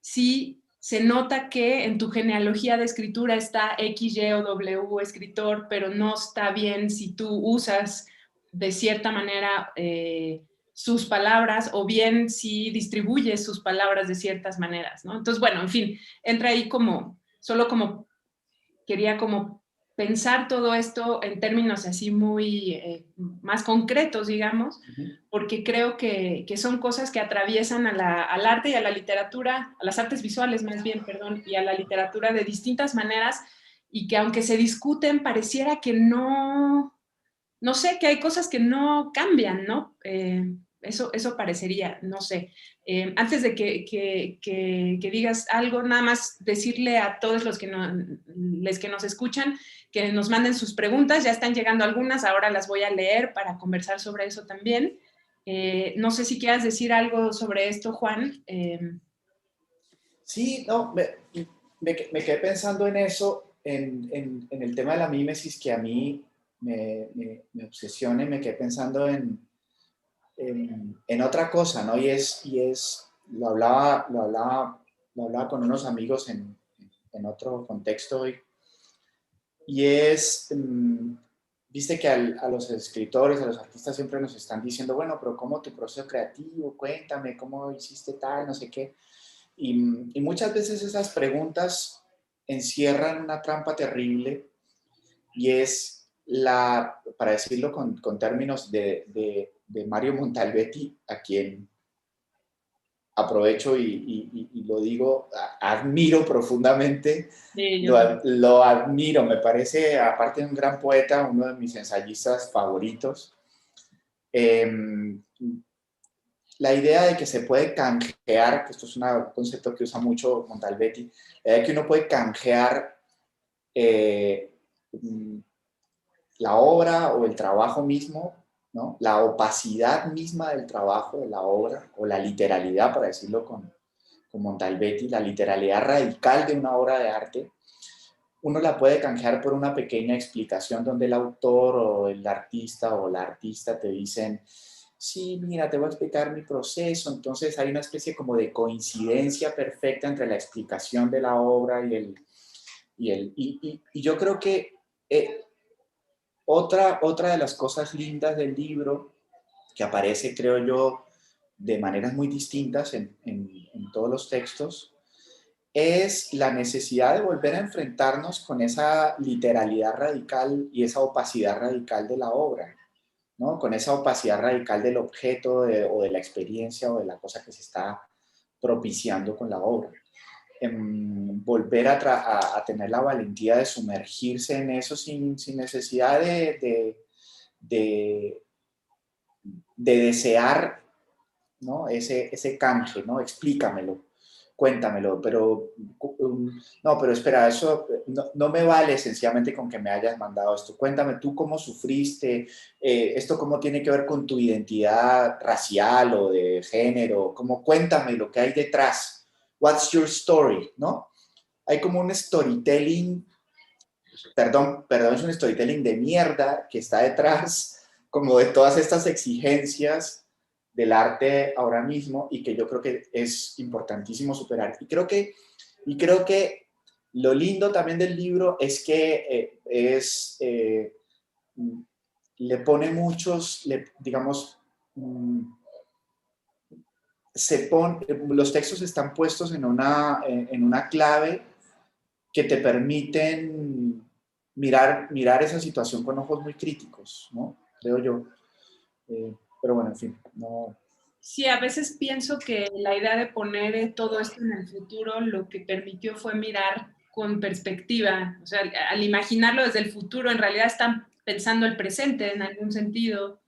si se nota que en tu genealogía de escritura está X, Y o W escritor, pero no está bien si tú usas de cierta manera sus palabras, o bien si distribuyes sus palabras de ciertas maneras, ¿no? Entonces, bueno, en fin, entra ahí quería pensar todo esto en términos así muy más concretos, digamos, porque creo que son cosas que atraviesan al arte y a la literatura, a las artes visuales más bien, perdón, y a la literatura de distintas maneras, y que aunque se discuten, pareciera que no sé, que hay cosas que no cambian, ¿no? Eso parecería, no sé. Antes de que digas algo, nada más decirle a todos los que nos escuchan que nos manden sus preguntas. Ya están llegando algunas, ahora las voy a leer para conversar sobre eso también. No sé si quieras decir algo sobre esto, Juan. Sí, no, me quedé pensando en eso, en el tema de la mímesis, que a mí me obsesiona, y me quedé pensando en otra cosa, ¿no? Y es lo hablaba con unos amigos en otro contexto hoy, y es, viste que a los escritores, a los artistas siempre nos están diciendo, bueno, pero ¿cómo tu proceso creativo? Cuéntame, ¿cómo hiciste tal? No sé qué. Y muchas veces esas preguntas encierran una trampa terrible, y es para decirlo con términos de Mario Montalbetti, a quien aprovecho y lo digo, admiro profundamente, Sí, lo admiro, me parece, aparte de un gran poeta, uno de mis ensayistas favoritos. La idea de que se puede canjear, que esto es un concepto que usa mucho Montalbetti, la idea de que uno puede canjear la obra o el trabajo mismo, ¿no? La opacidad misma del trabajo, de la obra, o la literalidad, para decirlo con Montalbetti, la literalidad radical de una obra de arte, uno la puede canjear por una pequeña explicación donde el autor o el artista o la artista te dicen, sí, mira, te voy a explicar mi proceso. Entonces hay una especie como de coincidencia perfecta entre la explicación de la obra y yo creo que otra de las cosas lindas del libro, que aparece, creo yo, de maneras muy distintas en todos los textos, es la necesidad de volver a enfrentarnos con esa literalidad radical y esa opacidad radical de la obra, ¿no? Con esa opacidad radical del objeto o de la experiencia o de la cosa que se está propiciando con la obra. Volver a tener la valentía de sumergirse en eso sin necesidad de desear, ¿no? Ese canje, ¿no? Explícamelo, cuéntamelo, pero no, pero espera, eso no me vale sencillamente con que me hayas mandado esto. Cuéntame tú cómo sufriste, esto cómo tiene que ver con tu identidad racial o de género, cuéntame lo que hay detrás. What's your story, ¿no? Hay como un storytelling, perdón, es un storytelling de mierda que está detrás como de todas estas exigencias del arte ahora mismo y que yo creo que es importantísimo superar. Y creo que lo lindo también del libro es que le pone muchos, digamos, los textos están puestos en una clave que te permiten mirar esa situación con ojos muy críticos, ¿no? Creo yo. Pero bueno, en fin, no. Sí, a veces pienso que la idea de poner todo esto en el futuro lo que permitió fue mirar con perspectiva. O sea, al imaginarlo desde el futuro, en realidad están pensando el presente en algún sentido,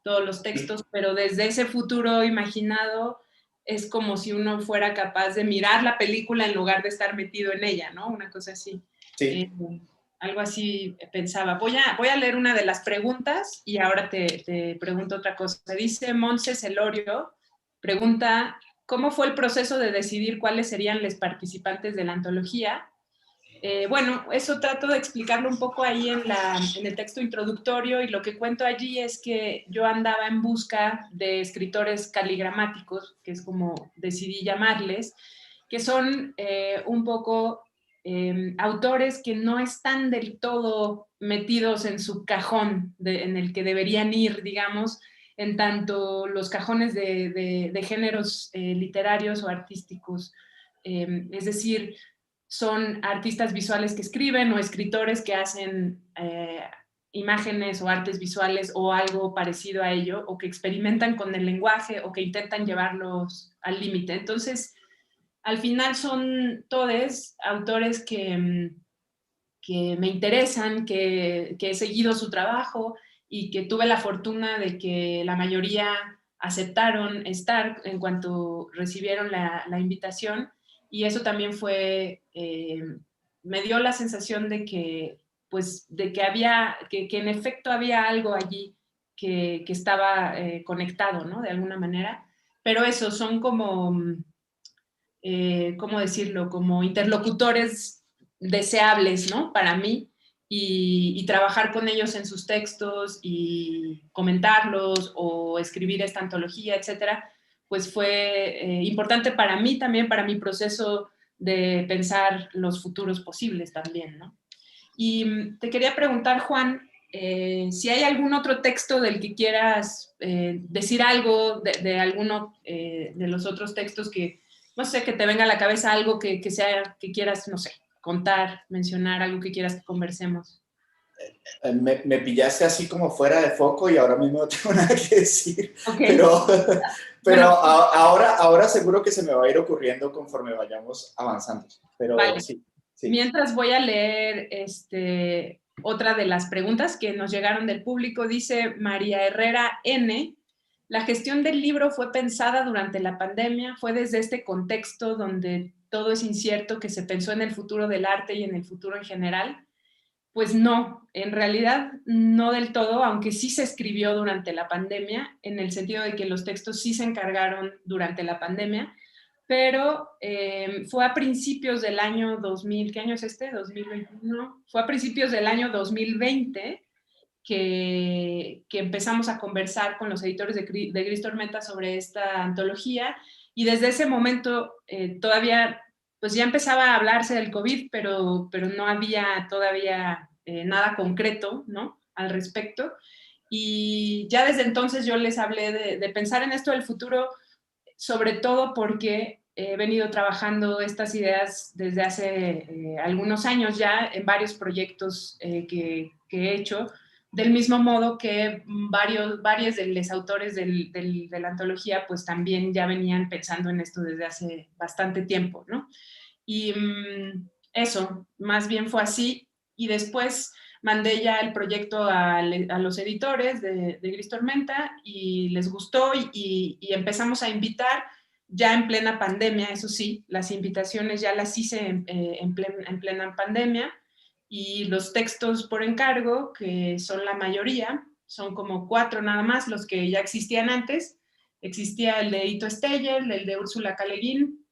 todos los textos, pero desde ese futuro imaginado es como si uno fuera capaz de mirar la película en lugar de estar metido en ella, ¿no? Una cosa así. Sí. Algo así pensaba. Voy a leer una de las preguntas y ahora te pregunto otra cosa. Dice Montse Celorio, pregunta, ¿cómo fue el proceso de decidir cuáles serían los participantes de la antología? Bueno, eso trato de explicarlo un poco ahí en el texto introductorio y lo que cuento allí es que yo andaba en busca de escritores caligramáticos, que es como decidí llamarles, que son un poco autores que no están del todo metidos en su cajón en el que deberían ir, digamos, en tanto los cajones de géneros literarios o artísticos. Es decir, son artistas visuales que escriben o escritores que hacen imágenes o artes visuales o algo parecido a ello, o que experimentan con el lenguaje o que intentan llevarlos al límite. Entonces, al final son todos autores que me interesan, que he seguido su trabajo y que tuve la fortuna de que la mayoría aceptaron estar en cuanto recibieron la invitación, y eso también fue, me dio la sensación de que, pues, de que había, que en efecto había algo allí que estaba conectado, ¿no? De alguna manera, pero eso, son como, ¿cómo decirlo? Como interlocutores deseables, ¿no? Para mí, y trabajar con ellos en sus textos y comentarlos o escribir esta antología, etcétera, pues fue importante para mí también, para mi proceso de pensar los futuros posibles también, ¿no? Y te quería preguntar, Juan, si hay algún otro texto del que quieras decir algo de alguno de los otros textos que, no sé, que te venga a la cabeza algo que quieras, no sé, contar, mencionar, algo que quieras que conversemos. Me pillaste así como fuera de foco y ahora mismo no tengo nada que decir, Okay. pero Bueno, ahora seguro que se me va a ir ocurriendo conforme vayamos avanzando, pero vale. sí. Mientras voy a leer otra de las preguntas que nos llegaron del público. Dice María Herrera N: la gestión del libro fue pensada durante la pandemia, fue desde este contexto donde todo es incierto que se pensó en el futuro del arte y en el futuro en general. Pues no, en realidad no del todo, aunque sí se escribió durante la pandemia, en el sentido de que los textos sí se encargaron durante la pandemia, pero fue a principios del año 2000, ¿qué año es este? 2021. Fue a principios del año 2020 que empezamos a conversar con los editores de Gris Tormenta sobre esta antología, y desde ese momento todavía pues ya empezaba a hablarse del COVID, pero no había todavía nada concreto, ¿no?, al respecto. Y ya desde entonces yo les hablé de pensar en esto del futuro, sobre todo porque he venido trabajando estas ideas desde hace algunos años ya en varios proyectos que he hecho, del mismo modo que varios de los autores de la antología pues también ya venían pensando en esto desde hace bastante tiempo, ¿no? Y eso, más bien fue así. Y después mandé ya el proyecto a los editores de Gris Tormenta y les gustó, y empezamos a invitar ya en plena pandemia. Eso sí, las invitaciones ya las hice en plena pandemia, y los textos por encargo, que son la mayoría, son como 4 nada más, los que ya existían antes. Existía el de Ito Steyer, el de Úrsula K. Le Guin,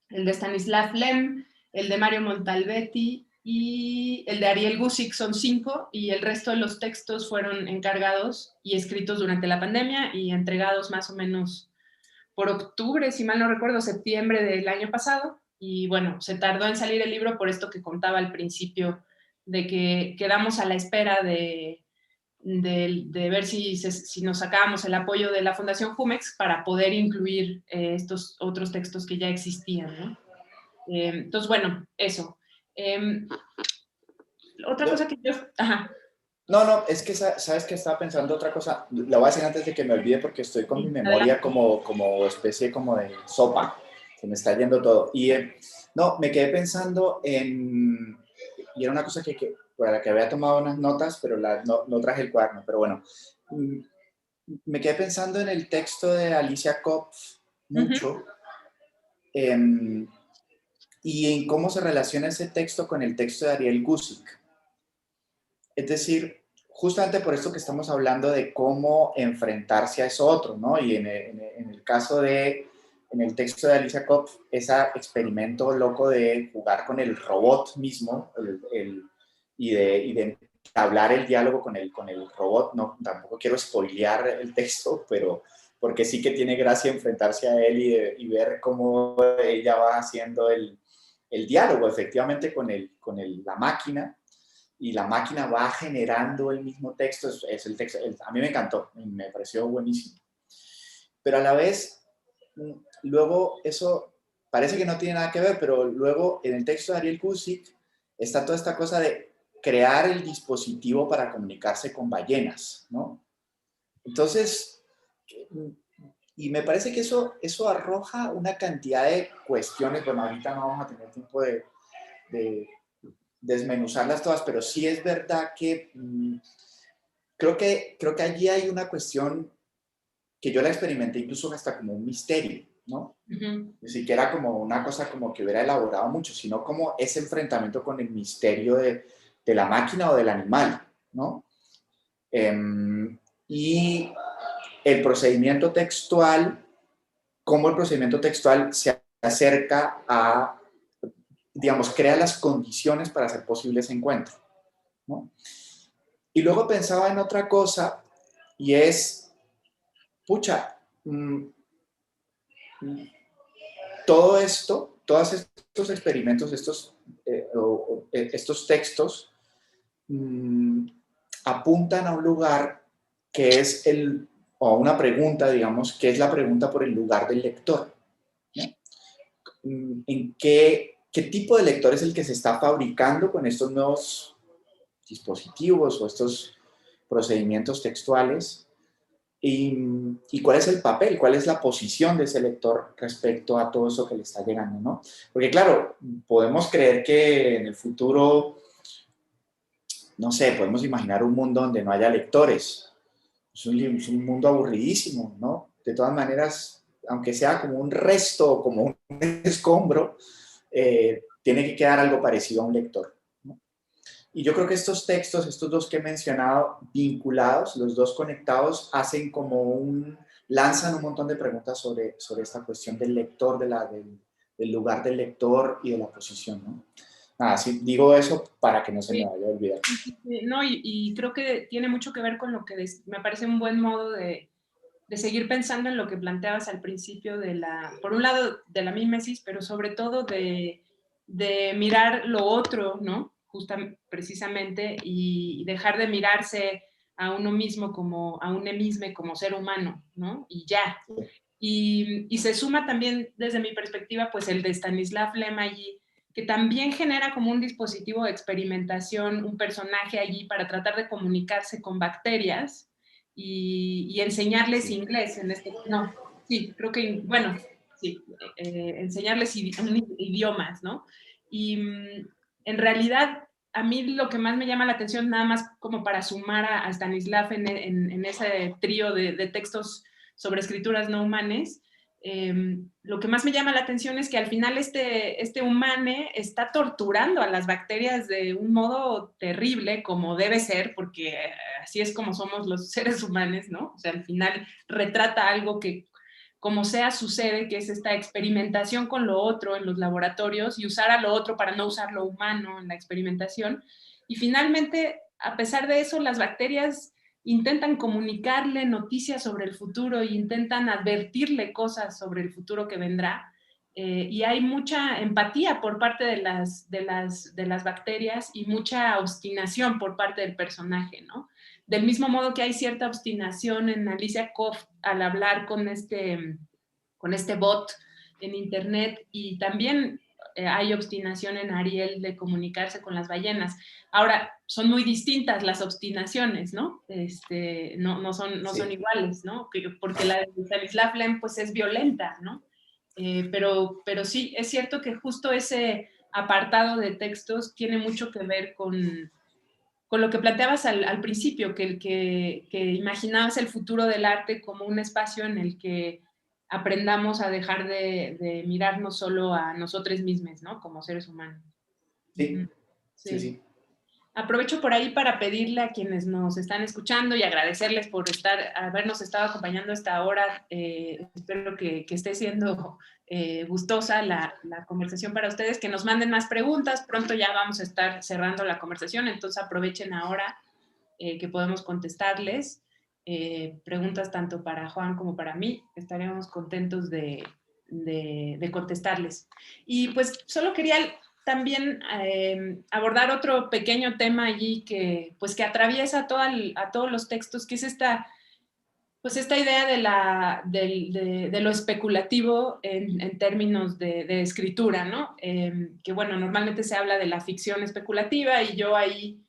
el de Stanislav Lem, el de Mario Montalbetti y el de Ariel Guzik. Son 5, y el resto de los textos fueron encargados y escritos durante la pandemia y entregados más o menos por octubre, si mal no recuerdo, septiembre del año pasado. Y bueno, se tardó en salir el libro por esto que contaba al principio, de que quedamos a la espera de ver si nos sacábamos el apoyo de la Fundación Jumex para poder incluir estos otros textos que ya existían, ¿no? Entonces, bueno, eso. Otra cosa que yo... Ajá. No, es que sabes que estaba pensando otra cosa, la voy a decir antes de que me olvide porque estoy con mi memoria como especie como de sopa, se me está yendo todo. Y no, me quedé pensando y era una cosa para la que había tomado unas notas, pero no traje el cuaderno, pero bueno, me quedé pensando en el texto de Alicia Kopf mucho, y en cómo se relaciona ese texto con el texto de Ariel Guzik. Es decir, justamente por esto que estamos hablando de cómo enfrentarse a eso otro, ¿no? Y en el caso en el texto de Alicia Kopf, ese experimento loco de jugar con el robot mismo y de hablar el diálogo con el robot. No, tampoco quiero spoilear el texto, pero porque sí que tiene gracia enfrentarse a él y ver cómo ella va haciendo el diálogo efectivamente con la máquina, y la máquina va generando el mismo texto. Es el texto, a mí me encantó, me pareció buenísimo. Pero a la vez, luego eso parece que no tiene nada que ver, pero luego en el texto de Ariel Guzik está toda esta cosa de crear el dispositivo para comunicarse con ballenas, ¿no? Entonces, y me parece que eso arroja una cantidad de cuestiones. Bueno, ahorita no vamos a tener tiempo de desmenuzarlas todas, pero sí es verdad que creo que allí hay una cuestión que yo la experimenté incluso hasta como un misterio, ¿no? Ni siquiera como una cosa como que hubiera elaborado mucho, sino como ese enfrentamiento con el misterio de la máquina o del animal, ¿no? Y el procedimiento textual, cómo el procedimiento textual se acerca a, digamos, crea las condiciones para hacer posible ese encuentro, ¿no? Y luego pensaba en otra cosa, y es, pucha, todo esto, todos estos experimentos, estos textos, apuntan a un lugar que es o a una pregunta, digamos, que es la pregunta por el lugar del lector, ¿no? ¿En qué tipo de lector es el que se está fabricando con estos nuevos dispositivos o estos procedimientos textuales y cuál es el papel, cuál es la posición de ese lector respecto a todo eso que le está llegando, ¿no? Porque claro, podemos creer que en el futuro, no sé, podemos imaginar un mundo donde no haya lectores. Es un mundo aburridísimo, ¿no? De todas maneras, aunque sea como un resto, como un escombro, tiene que quedar algo parecido a un lector, ¿no? Y yo creo que estos textos, estos dos que he mencionado, vinculados, los dos conectados, hacen lanzan un montón de preguntas sobre esta cuestión del lector, del lugar del lector y de la posición, ¿no? Nada, sí, digo eso para que no se me vaya a olvidar. No, y creo que tiene mucho que ver con lo que me parece un buen modo de seguir pensando en lo que planteabas al principio por un lado, de la mimesis, pero sobre todo de mirar lo otro, ¿no? Precisamente, y dejar de mirarse a uno mismo a un emisme como ser humano, ¿no? Y ya. Y se suma también, desde mi perspectiva, pues el de Stanislav Lem allí, que también genera como un dispositivo de experimentación, un personaje allí para tratar de comunicarse con bacterias y enseñarles inglés. Creo que, bueno, sí, enseñarles idiomas, ¿no? Y en realidad, a mí lo que más me llama la atención, nada más como para sumar a Stanislav en ese trío de textos sobre escrituras no humanes, lo que más me llama la atención es que al final este humane está torturando a las bacterias de un modo terrible, como debe ser, porque así es como somos los seres humanos, ¿no? O sea, al final retrata algo que como sea sucede, que es esta experimentación con lo otro en los laboratorios y usar a lo otro para no usar lo humano en la experimentación. Y finalmente, a pesar de eso, las bacterias intentan comunicarle noticias sobre el futuro e intentan advertirle cosas sobre el futuro que vendrá. Y hay mucha empatía por parte de las bacterias y mucha obstinación por parte del personaje, ¿no? Del mismo modo que hay cierta obstinación en Alicia Koff al hablar con este bot en internet, y también hay obstinación en Ariel de comunicarse con las ballenas. Ahora, son muy distintas las obstinaciones, ¿no? No son iguales, ¿no? Porque la de Stanislav Lem, pues, es violenta, ¿no? Pero sí, es cierto que justo ese apartado de textos tiene mucho que ver con lo que planteabas al principio, que imaginabas el futuro del arte como un espacio en el que aprendamos a dejar de mirarnos solo a nosotros mismos, ¿no? Como seres humanos. Sí, sí. Aprovecho por ahí para pedirle a quienes nos están escuchando y agradecerles por habernos estado acompañando esta hora. Espero que esté siendo gustosa la conversación para ustedes, que nos manden más preguntas. Pronto ya vamos a estar cerrando la conversación, entonces aprovechen ahora que podemos contestarles. Preguntas tanto para Juan como para mí. Estaremos contentos de contestarles. Y pues solo quería también abordar otro pequeño tema allí que atraviesa a todos los textos, que es esta idea de lo especulativo en términos de escritura, ¿no? Que bueno, normalmente se habla de la ficción especulativa y yo ahí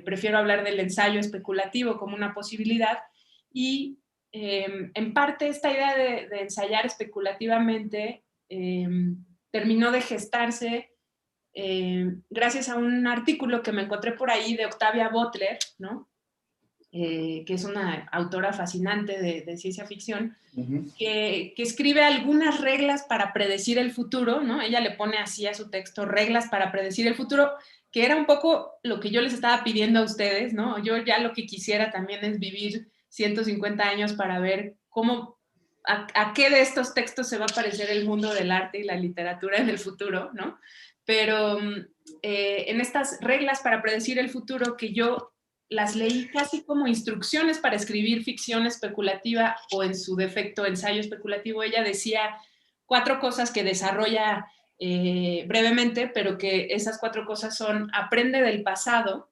prefiero hablar del ensayo especulativo como una posibilidad, y en parte esta idea de ensayar especulativamente terminó de gestarse gracias a un artículo que me encontré por ahí de Octavia Butler, ¿no? Que es una autora fascinante de ciencia ficción, que escribe algunas reglas para predecir el futuro, ¿no? Ella le pone así a su texto, reglas para predecir el futuro, que era un poco lo que yo les estaba pidiendo a ustedes, ¿no? Yo ya lo que quisiera también es vivir 150 años para ver a qué de estos textos se va a parecer el mundo del arte y la literatura en el futuro, ¿no? Pero en estas reglas para predecir el futuro, que yo las leí casi como instrucciones para escribir ficción especulativa o, en su defecto, ensayo especulativo, ella decía 4 cosas que desarrolla brevemente, pero que esas 4 cosas son: aprende del pasado,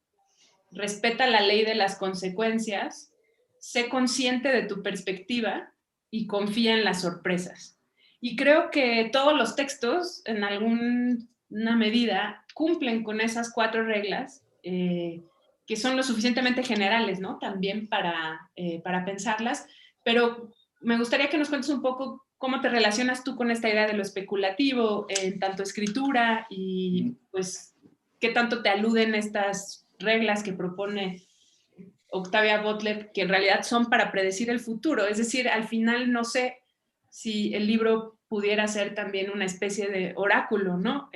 respeta la ley de las consecuencias, sé consciente de tu perspectiva y confía en las sorpresas. Y creo que todos los textos, en alguna medida, cumplen con esas 4 reglas. que son lo suficientemente generales, ¿no? También para pensarlas, pero me gustaría que nos cuentes un poco cómo te relacionas tú con esta idea de lo especulativo en tanto escritura y pues qué tanto te aluden estas reglas que propone Octavia Butler, que en realidad son para predecir el futuro. Es decir, al final no sé si el libro pudiera ser también una especie de oráculo, ¿no?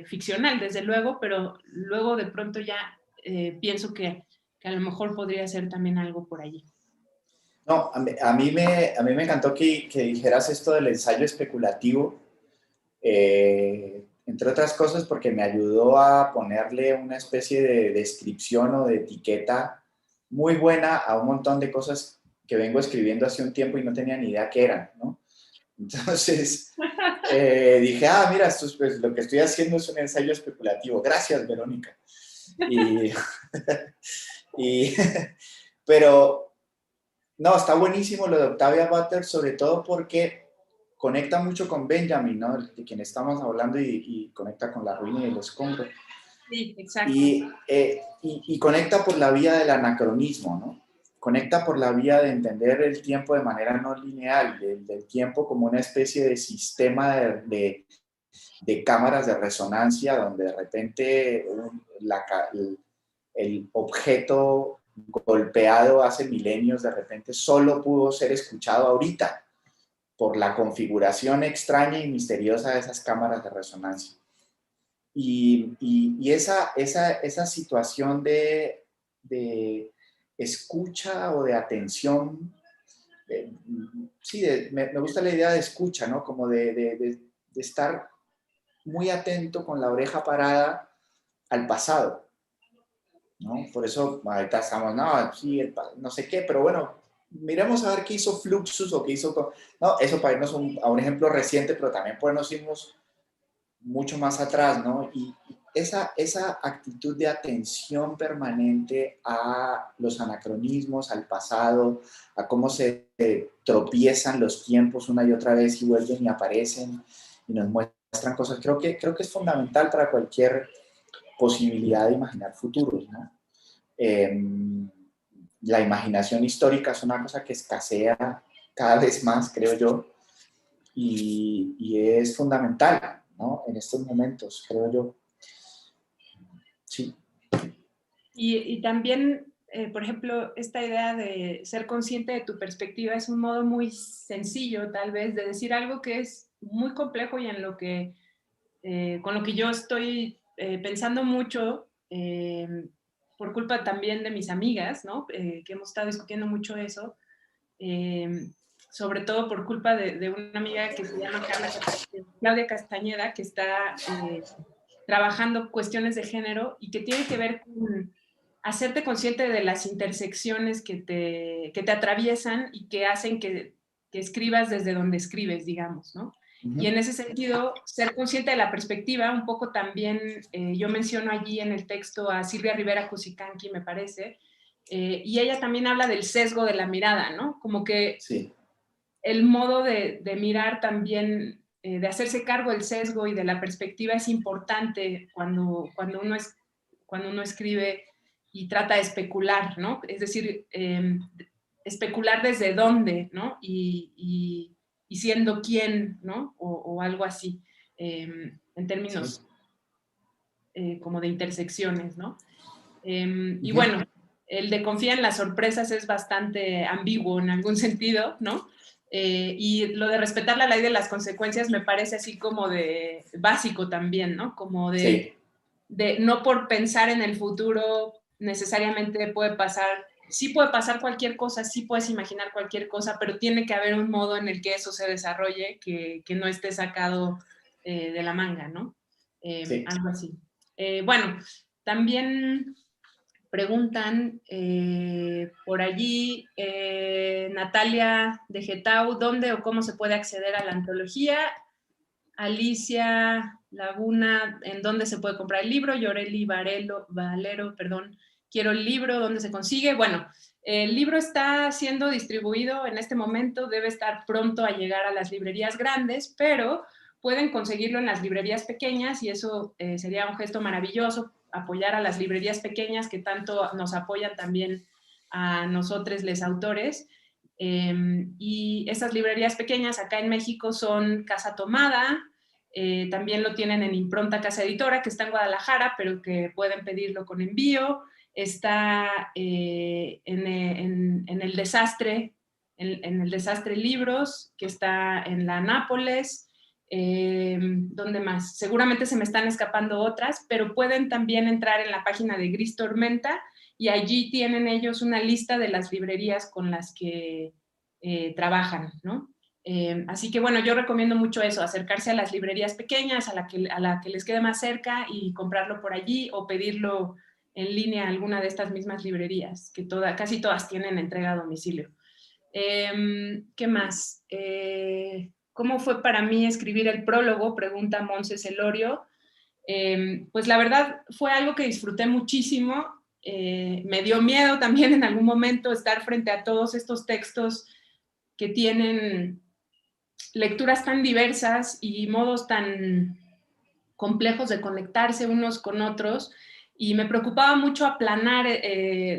Ficcional, desde luego, pero luego de pronto ya pienso que a lo mejor podría ser también algo por allí. No, a mí me encantó que dijeras esto del ensayo especulativo, entre otras cosas porque me ayudó a ponerle una especie de descripción o de etiqueta muy buena a un montón de cosas que vengo escribiendo hace un tiempo y no tenía ni idea qué eran, ¿no? Entonces dije, mira, pues, lo que estoy haciendo es un ensayo especulativo. Gracias, Verónica. Pero no, está buenísimo lo de Octavia Butler, sobre todo porque conecta mucho con Benjamin, ¿no? De quien estamos hablando y conecta con la ruina y el escombro. Sí, exacto. Y conecta por la vía del anacronismo, ¿no? Conecta por la vía de entender el tiempo de manera no lineal, del tiempo como una especie de sistema de cámaras de resonancia donde de repente el objeto golpeado hace milenios de repente solo pudo ser escuchado ahorita por la configuración extraña y misteriosa de esas cámaras de resonancia. Y esa situación de escucha o de atención, sí, me gusta la idea de escucha, ¿no? Como de estar muy atento con la oreja parada al pasado, ¿no? Por eso ahorita estamos, no, sí, no sé qué, pero bueno, miremos a ver qué hizo Fluxus o qué hizo, no, eso para irnos a un ejemplo reciente, pero también podemos irnos mucho más atrás, ¿no? Y esa actitud de atención permanente a los anacronismos, al pasado, a cómo se tropiezan los tiempos una y otra vez y vuelven y aparecen y nos muestran cosas, creo que es fundamental para cualquier posibilidad de imaginar futuros, ¿no? La imaginación histórica es una cosa que escasea cada vez más, creo yo, y es fundamental, ¿no? En estos momentos, creo yo. Sí. Y también, por ejemplo, esta idea de ser consciente de tu perspectiva es un modo muy sencillo, tal vez, de decir algo que es muy complejo y en lo que, con lo que yo estoy pensando mucho, por culpa también de mis amigas, ¿no? Que hemos estado discutiendo mucho eso, sobre todo por culpa de una amiga que se llama Claudia Castañeda, que está trabajando cuestiones de género y que tiene que ver con hacerte consciente de las intersecciones que te atraviesan y que hacen que escribas desde donde escribes, digamos, ¿no? Y en ese sentido, ser consciente de la perspectiva, un poco también, yo menciono allí en el texto a Silvia Rivera Cusicanqui, me parece, y ella también habla del sesgo de la mirada, ¿no? Como que sí. El modo de mirar también, de hacerse cargo del sesgo y de la perspectiva es importante cuando uno escribe y trata de especular, ¿no? Es decir, especular desde dónde, ¿no? Y siendo quién, ¿no? O algo así, en términos como de intersecciones, ¿no? Y bueno, el de confía en las sorpresas es bastante ambiguo en algún sentido, ¿no? Y lo de respetar la ley de las consecuencias me parece así como de básico también, ¿no? Como de no por pensar en el futuro necesariamente puede pasar, sí puede pasar cualquier cosa, sí puedes imaginar cualquier cosa, pero tiene que haber un modo en el que eso se desarrolle que no esté sacado de la manga, ¿no? Algo así. Bueno, también preguntan por allí, Natalia de Getau, ¿dónde o cómo se puede acceder a la antología? Alicia Laguna, ¿en dónde se puede comprar el libro? Yoreli Valero, perdón, quiero el libro, ¿dónde se consigue? Bueno, el libro está siendo distribuido en este momento, debe estar pronto a llegar a las librerías grandes, pero pueden conseguirlo en las librerías pequeñas y eso sería un gesto maravilloso apoyar a las librerías pequeñas que tanto nos apoyan también a nosotros, los autores. Y esas librerías pequeñas acá en México son Casa Tomada, también lo tienen en Impronta Casa Editora, que está en Guadalajara, pero que pueden pedirlo con envío. Está en El Desastre, en El Desastre Libros, que está en la Nápoles. ¿Dónde más? Seguramente se me están escapando otras, pero pueden también entrar en la página de Gris Tormenta y allí tienen ellos una lista de las librerías con las que trabajan, ¿no? Así que bueno, yo recomiendo mucho eso, acercarse a las librerías pequeñas, a la que les quede más cerca y comprarlo por allí o pedirlo en línea a alguna de estas mismas librerías, que casi todas tienen entrega a domicilio. ¿Qué más? ¿Cómo fue para mí escribir el prólogo? Pregunta Monse Celorio. Pues la verdad fue algo que disfruté muchísimo. Me dio miedo también en algún momento estar frente a todos estos textos que tienen lecturas tan diversas y modos tan complejos de conectarse unos con otros, y me preocupaba mucho aplanar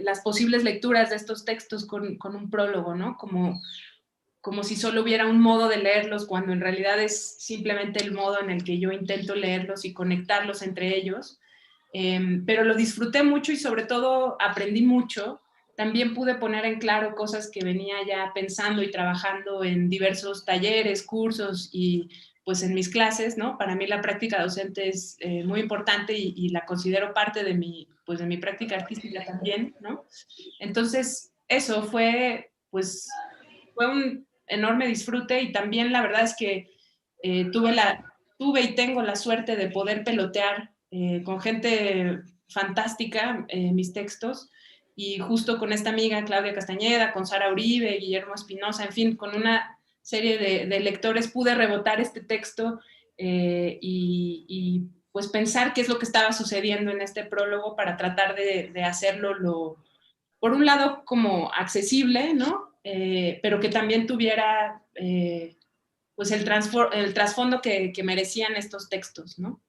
las posibles lecturas de estos textos con un prólogo, ¿no? Como si solo hubiera un modo de leerlos, cuando en realidad es simplemente el modo en el que yo intento leerlos y conectarlos entre ellos. Pero lo disfruté mucho y sobre todo aprendí mucho. También pude poner en claro cosas que venía ya pensando y trabajando en diversos talleres, cursos y pues en mis clases, ¿no? Para mí la práctica docente es muy importante y la considero parte de mi práctica artística también, ¿no? Entonces, eso fue un enorme disfrute y también la verdad es que tuve y tengo la suerte de poder pelotear con gente fantástica mis textos, y justo con esta amiga Claudia Castañeda, con Sara Uribe, Guillermo Espinosa, en fin, con una serie de lectores pude rebotar este texto y pues pensar qué es lo que estaba sucediendo en este prólogo para tratar de hacerlo por un lado como accesible, ¿no? Pero que también tuviera pues el trasfondo que merecían estos textos, ¿no?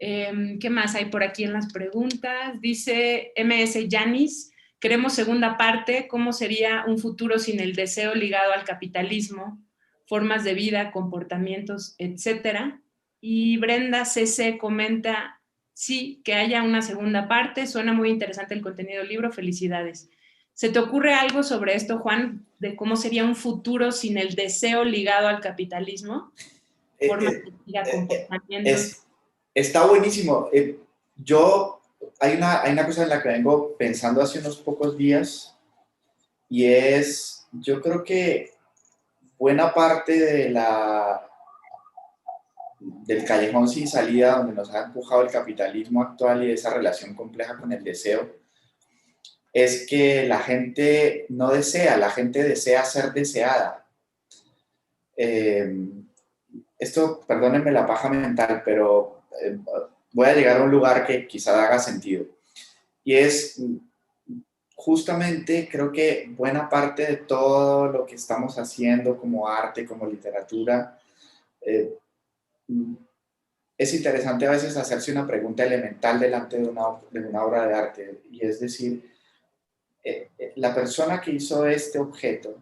¿Qué más hay por aquí en las preguntas? Dice MS Yanis, queremos segunda parte, ¿cómo sería un futuro sin el deseo ligado al capitalismo, formas de vida, comportamientos, etcétera? Y Brenda CC comenta, sí, que haya una segunda parte, suena muy interesante el contenido del libro, felicidades. ¿Se te ocurre algo sobre esto, Juan, de cómo sería un futuro sin el deseo ligado al capitalismo? Formas de vida, comportamientos. Está buenísimo. Hay una cosa en la que vengo pensando hace unos pocos días, y yo creo que buena parte del callejón sin salida donde nos ha empujado el capitalismo actual y esa relación compleja con el deseo, es que la gente no desea, la gente desea ser deseada. Esto, perdónenme la paja mental, pero voy a llegar a un lugar que quizá haga sentido. Y es justamente, creo que buena parte de todo lo que estamos haciendo como arte, como literatura, es interesante a veces hacerse una pregunta elemental delante de una obra de arte, y es decir, ¿la persona que hizo este objeto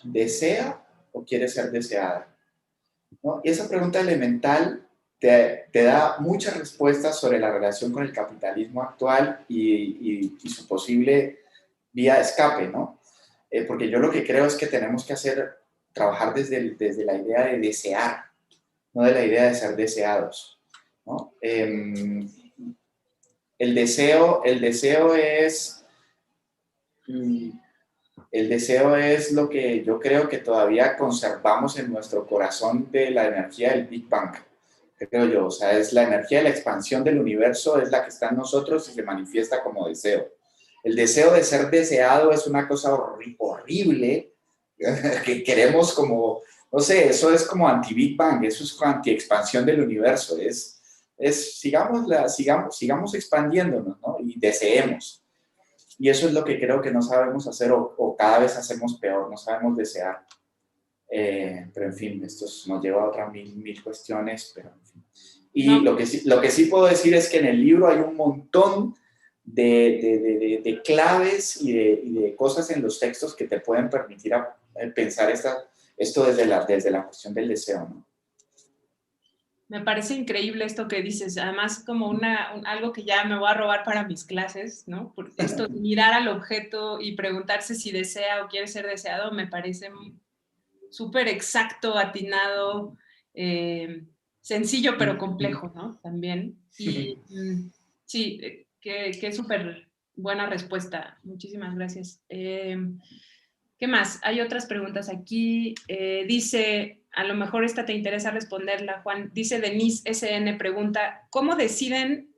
desea o quiere ser deseada? ¿No? Y esa pregunta elemental te da muchas respuestas sobre la relación con el capitalismo actual y su posible vía de escape, ¿no? Porque yo lo que creo es que tenemos que trabajar desde la idea de desear, no de la idea de ser deseados, ¿no? El deseo es lo que yo creo que todavía conservamos en nuestro corazón de la energía del Big Bang, creo yo. O sea, es la energía de la expansión del universo, es la que está en nosotros y se manifiesta como deseo. El deseo de ser deseado es una cosa horrible que queremos como, no sé, eso es como anti-Big Bang, eso es anti-expansión del universo, sigamos expandiéndonos, ¿no? Y deseemos. Y eso es lo que creo que no sabemos hacer o cada vez hacemos peor, no sabemos desear. Pero en fin, esto nos lleva a otras mil cuestiones, pero en fin. Y No. lo que sí puedo decir es que en el libro hay un montón de claves y de cosas en los textos que te pueden permitir pensar esto desde la cuestión del deseo, ¿no? Me parece increíble esto que dices, además como algo que ya me voy a robar para mis clases, ¿no? Por esto de mirar al objeto y preguntarse si desea o quiere ser deseado, me parece súper exacto, atinado, sencillo pero complejo, ¿no? También. Y sí, qué súper buena respuesta. Muchísimas gracias. ¿Qué más? Hay otras preguntas aquí. Dice, a lo mejor esta te interesa responderla, Juan. Dice Denise SN, pregunta, ¿cómo deciden,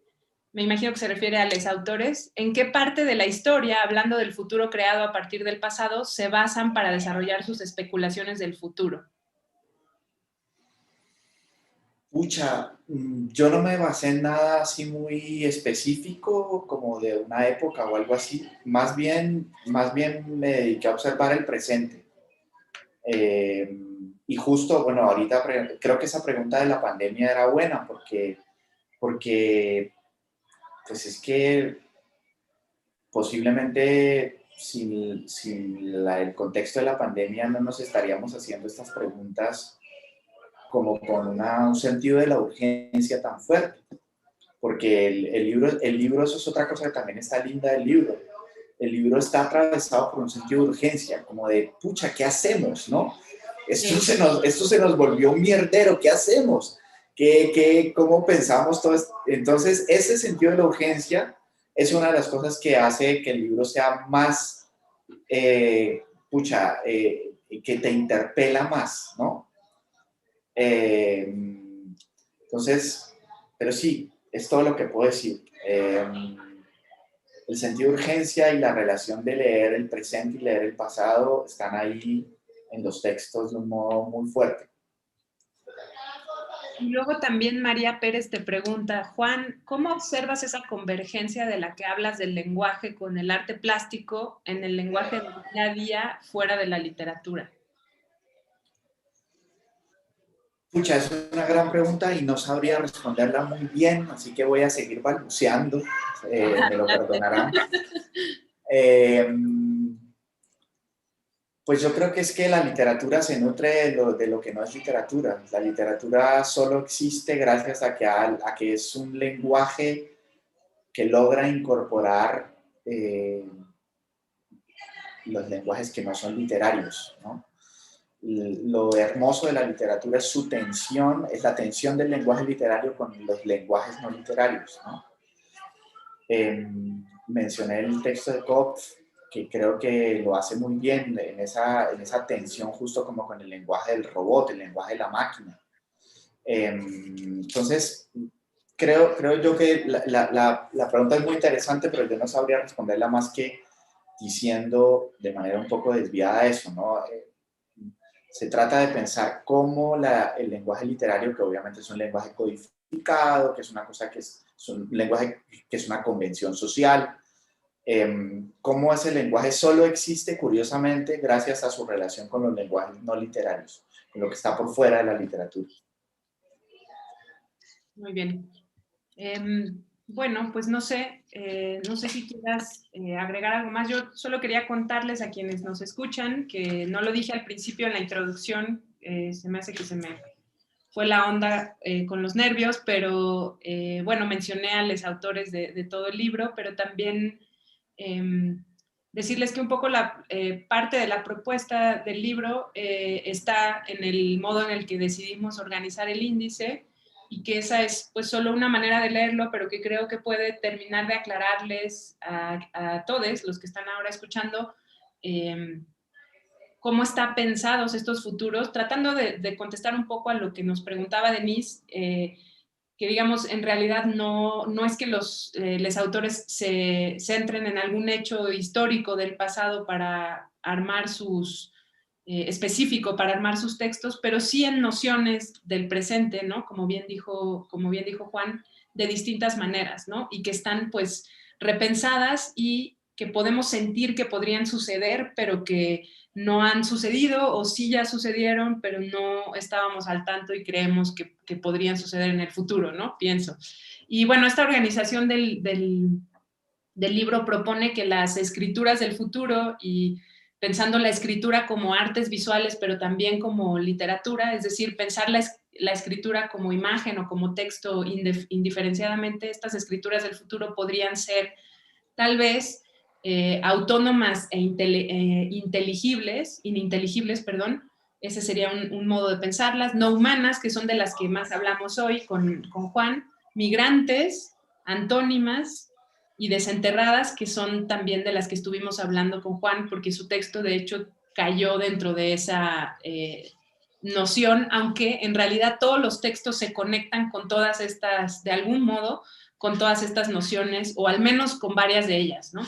me imagino que se refiere a los autores, en qué parte de la historia, hablando del futuro creado a partir del pasado, se basan para desarrollar sus especulaciones del futuro? Pucha, yo no me basé en nada así muy específico, como de una época o algo así. Más bien me dediqué a observar el presente. Y justo, bueno, ahorita creo que esa pregunta de la pandemia era buena porque pues es que posiblemente sin el contexto de la pandemia no nos estaríamos haciendo estas preguntas como con un sentido de la urgencia tan fuerte. Porque el libro, eso es otra cosa que también está linda del libro. El libro está atravesado por un sentido de urgencia, como de, pucha, ¿qué hacemos, no? Esto se nos volvió un mierdero, ¿qué hacemos? ¿Cómo pensamos todo esto? Entonces, ese sentido de la urgencia es una de las cosas que hace que el libro sea más, que te interpela más, ¿no? Entonces, pero sí, es todo lo que puedo decir. El sentido de urgencia y la relación de leer el presente y leer el pasado están ahí en los textos de un modo muy fuerte. Y luego también María Pérez te pregunta, Juan, ¿cómo observas esa convergencia de la que hablas del lenguaje con el arte plástico en el lenguaje del día a día fuera de la literatura? Pucha, es una gran pregunta y no sabría responderla muy bien, así que voy a seguir balbuceando, me lo perdonarán. Pues yo creo que es que la literatura se nutre de lo que no es literatura. La literatura solo existe gracias a que es un lenguaje que logra incorporar los lenguajes que no son literarios, ¿no? Lo hermoso de la literatura es su tensión, es la tensión del lenguaje literario con los lenguajes no literarios, ¿no? Mencioné el texto de Kopf, que creo que lo hace muy bien en esa tensión justo como con el lenguaje del robot, el lenguaje de la máquina. Entonces, creo yo que la pregunta es muy interesante, pero yo no sabría responderla más que diciendo de manera un poco desviada eso, ¿no? Se trata de pensar cómo el lenguaje literario, que obviamente es un lenguaje codificado, que es una cosa es un lenguaje que es una convención social, cómo ese lenguaje solo existe, curiosamente, gracias a su relación con los lenguajes no literarios, con lo que está por fuera de la literatura. Muy bien. Bueno, pues no sé si quieras agregar algo más. Yo solo quería contarles a quienes nos escuchan, que no lo dije al principio en la introducción, se me hace que se me fue la onda con los nervios, pero bueno, mencioné a los autores de todo el libro, pero también decirles que un poco la parte de la propuesta del libro está en el modo en el que decidimos organizar el índice, y que esa es pues solo una manera de leerlo, pero que creo que puede terminar de aclararles a todos los que están ahora escuchando cómo están pensados estos futuros, tratando de contestar un poco a lo que nos preguntaba Denise, que digamos en realidad no es que los autores se centren en algún hecho histórico del pasado para armar específico para armar sus textos, pero sí en nociones del presente, ¿no? Como bien dijo Juan, de distintas maneras, ¿no? Y que están pues repensadas y que podemos sentir que podrían suceder, pero que no han sucedido o sí ya sucedieron, pero no estábamos al tanto y creemos que podrían suceder en el futuro, ¿no? Pienso. Y bueno, esta organización del libro propone que las escrituras del futuro, y pensando la escritura como artes visuales, pero también como literatura, es decir, pensar la escritura como imagen o como texto indiferenciadamente, estas escrituras del futuro podrían ser tal vez autónomas e ininteligibles, perdón, ese sería un modo de pensarlas, no humanas, que son de las que más hablamos hoy con Juan, migrantes, antónimas y desenterradas, que son también de las que estuvimos hablando con Juan, porque su texto de hecho cayó dentro de esa noción, aunque en realidad todos los textos se conectan con todas estas, de algún modo, con todas estas nociones, o al menos con varias de ellas, ¿no?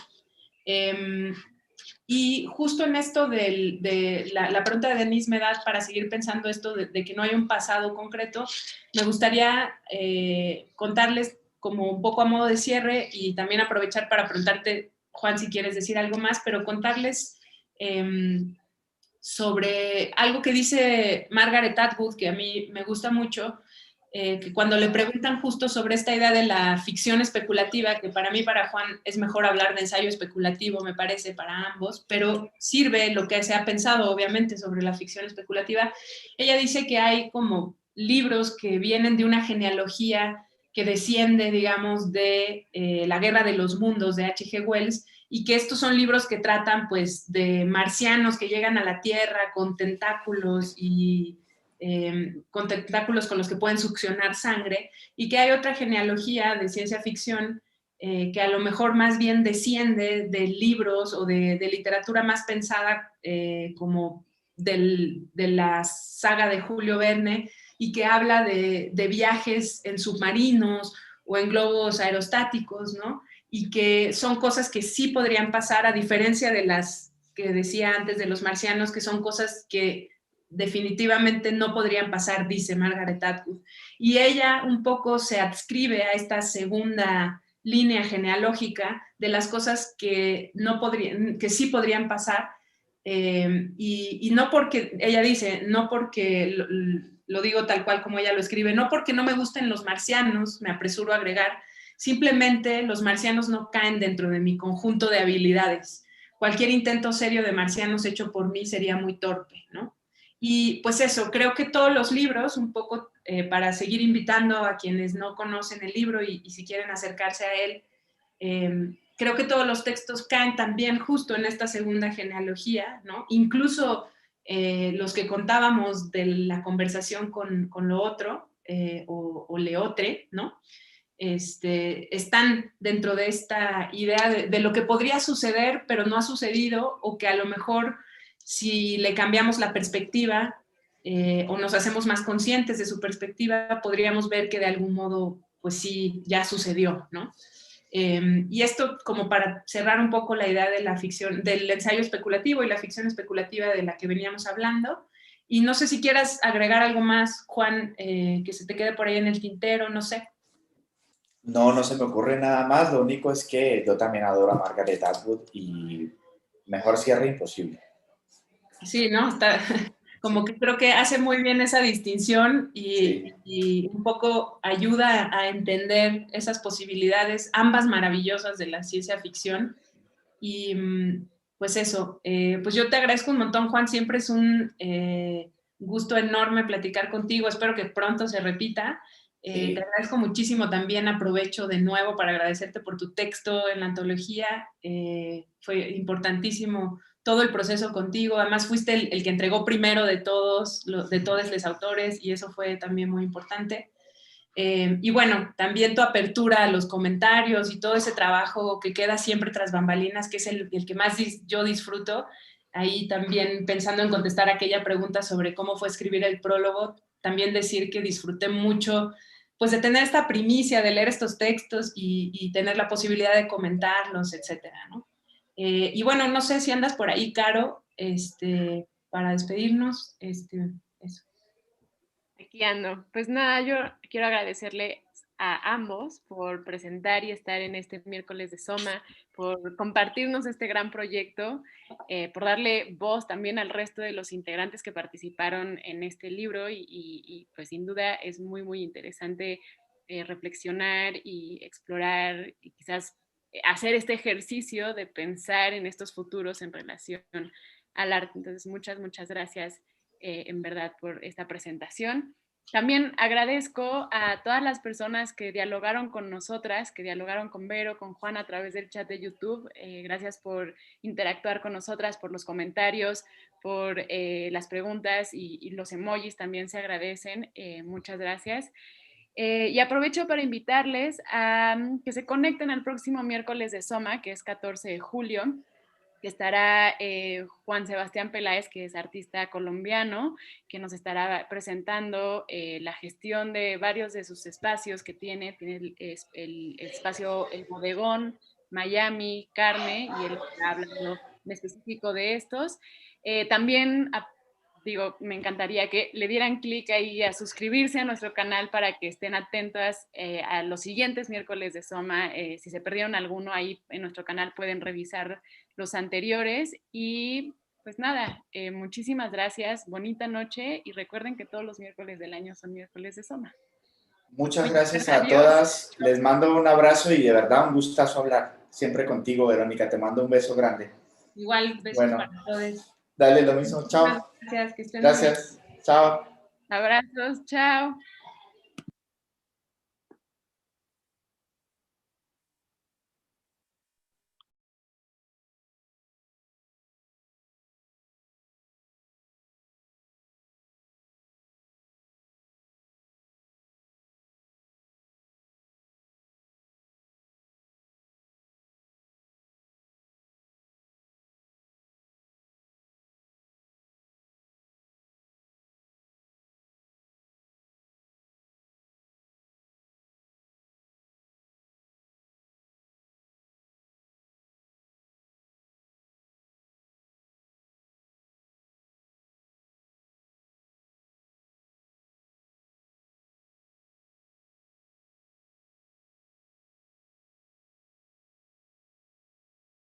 Y justo en esto de la pregunta de Denise me da para seguir pensando esto de que no hay un pasado concreto, me gustaría contarles como un poco a modo de cierre y también aprovechar para preguntarte, Juan, si quieres decir algo más, pero contarles sobre algo que dice Margaret Atwood, que a mí me gusta mucho, que cuando le preguntan justo sobre esta idea de la ficción especulativa, que para mí, para Juan, es mejor hablar de ensayo especulativo, me parece, para ambos, pero sirve lo que se ha pensado, obviamente, sobre la ficción especulativa. Ella dice que hay como libros que vienen de una genealogía que desciende, digamos, de La Guerra de los Mundos, de H.G. Wells, y que estos son libros que tratan, pues, de marcianos que llegan a la Tierra con tentáculos y con tentáculos con los que pueden succionar sangre, y que hay otra genealogía de ciencia ficción que a lo mejor más bien desciende de libros o de literatura más pensada como de la saga de Julio Verne, y que habla de viajes en submarinos o en globos aerostáticos, ¿no? Y que son cosas que sí podrían pasar, a diferencia de las que decía antes de los marcianos, que son cosas que definitivamente no podrían pasar, dice Margaret Atwood. Y ella un poco se adscribe a esta segunda línea genealógica de las cosas que, no podrían, que sí podrían pasar, y no porque, ella dice, no porque lo digo tal cual como ella lo escribe, no porque no me gusten los marcianos, me apresuro a agregar, simplemente los marcianos no caen dentro de mi conjunto de habilidades. Cualquier intento serio de marcianos hecho por mí sería muy torpe, ¿no? Y pues eso, creo que todos los libros, un poco para seguir invitando a quienes no conocen el libro y si quieren acercarse a él, creo que todos los textos caen también justo en esta segunda genealogía, ¿no? Incluso los que contábamos de la conversación con lo otro o leotre, ¿no? Están dentro de esta idea de lo que podría suceder, pero no ha sucedido, o que a lo mejor si le cambiamos la perspectiva o nos hacemos más conscientes de su perspectiva, podríamos ver que de algún modo, pues sí, ya sucedió, ¿no? Y esto como para cerrar un poco la idea de la ficción, del ensayo especulativo y la ficción especulativa de la que veníamos hablando. Y no sé si quieras agregar algo más, Juan, que se te quede por ahí en el tintero, no sé. No, no se me ocurre nada más. Lo único es que yo también adoro a Margaret Atwood y mejor cierre imposible. Sí, ¿no? Está, como Sí, que creo que hace muy bien esa distinción sí. y un poco ayuda a entender esas posibilidades, ambas maravillosas de la ciencia ficción. Y pues eso, pues yo te agradezco un montón, Juan, siempre es un gusto enorme platicar contigo, espero que pronto se repita. Te Sí. agradezco muchísimo también, aprovecho de nuevo para agradecerte por tu texto en la antología, fue importantísimo todo el proceso contigo, además fuiste el que entregó primero de todos los autores, y eso fue también muy importante. Y bueno, también tu apertura a los comentarios y todo ese trabajo que queda siempre tras bambalinas, que es el que más yo disfruto. Ahí también pensando en contestar aquella pregunta sobre cómo fue escribir el prólogo, también decir que disfruté mucho pues de tener esta primicia, de leer estos textos y tener la posibilidad de comentarlos, etcétera, ¿no? Y bueno, no sé si andas por ahí, Caro, para despedirnos, eso. Aquí ando. Pues nada, yo quiero agradecerle a ambos por presentar y estar en este miércoles de Soma, por compartirnos este gran proyecto, por darle voz también al resto de los integrantes que participaron en este libro y pues sin duda es muy, muy interesante reflexionar y explorar y quizás hacer este ejercicio de pensar en estos futuros en relación al arte. Entonces, muchas, muchas gracias en verdad por esta presentación. También agradezco a todas las personas que dialogaron con nosotras, que dialogaron con Vero, con Juan a través del chat de YouTube. Gracias por interactuar con nosotras, por los comentarios, por las preguntas y los emojis también se agradecen. Muchas gracias. Y aprovecho para invitarles a que se conecten al próximo miércoles de Soma, que es 14 de julio, que estará Juan Sebastián Peláez, que es artista colombiano, que nos estará presentando la gestión de varios de sus espacios que tiene el espacio El Bodegón, Miami, Carne, y él está hablando en específico de estos. También digo, me encantaría que le dieran clic ahí a suscribirse a nuestro canal para que estén atentas a los siguientes miércoles de Soma. Si se perdieron alguno ahí en nuestro canal pueden revisar los anteriores y pues nada, muchísimas gracias, bonita noche y recuerden que todos los miércoles del año son miércoles de Soma. Muchas Muy gracias bien, a adiós. todas, les mando un abrazo y de verdad un gustazo hablar siempre contigo, Verónica, te mando un beso grande. Igual, besos Bueno, para todos. dale lo mismo, chao. Gracias, que estén muy bien. Gracias, chao. Abrazos, chao.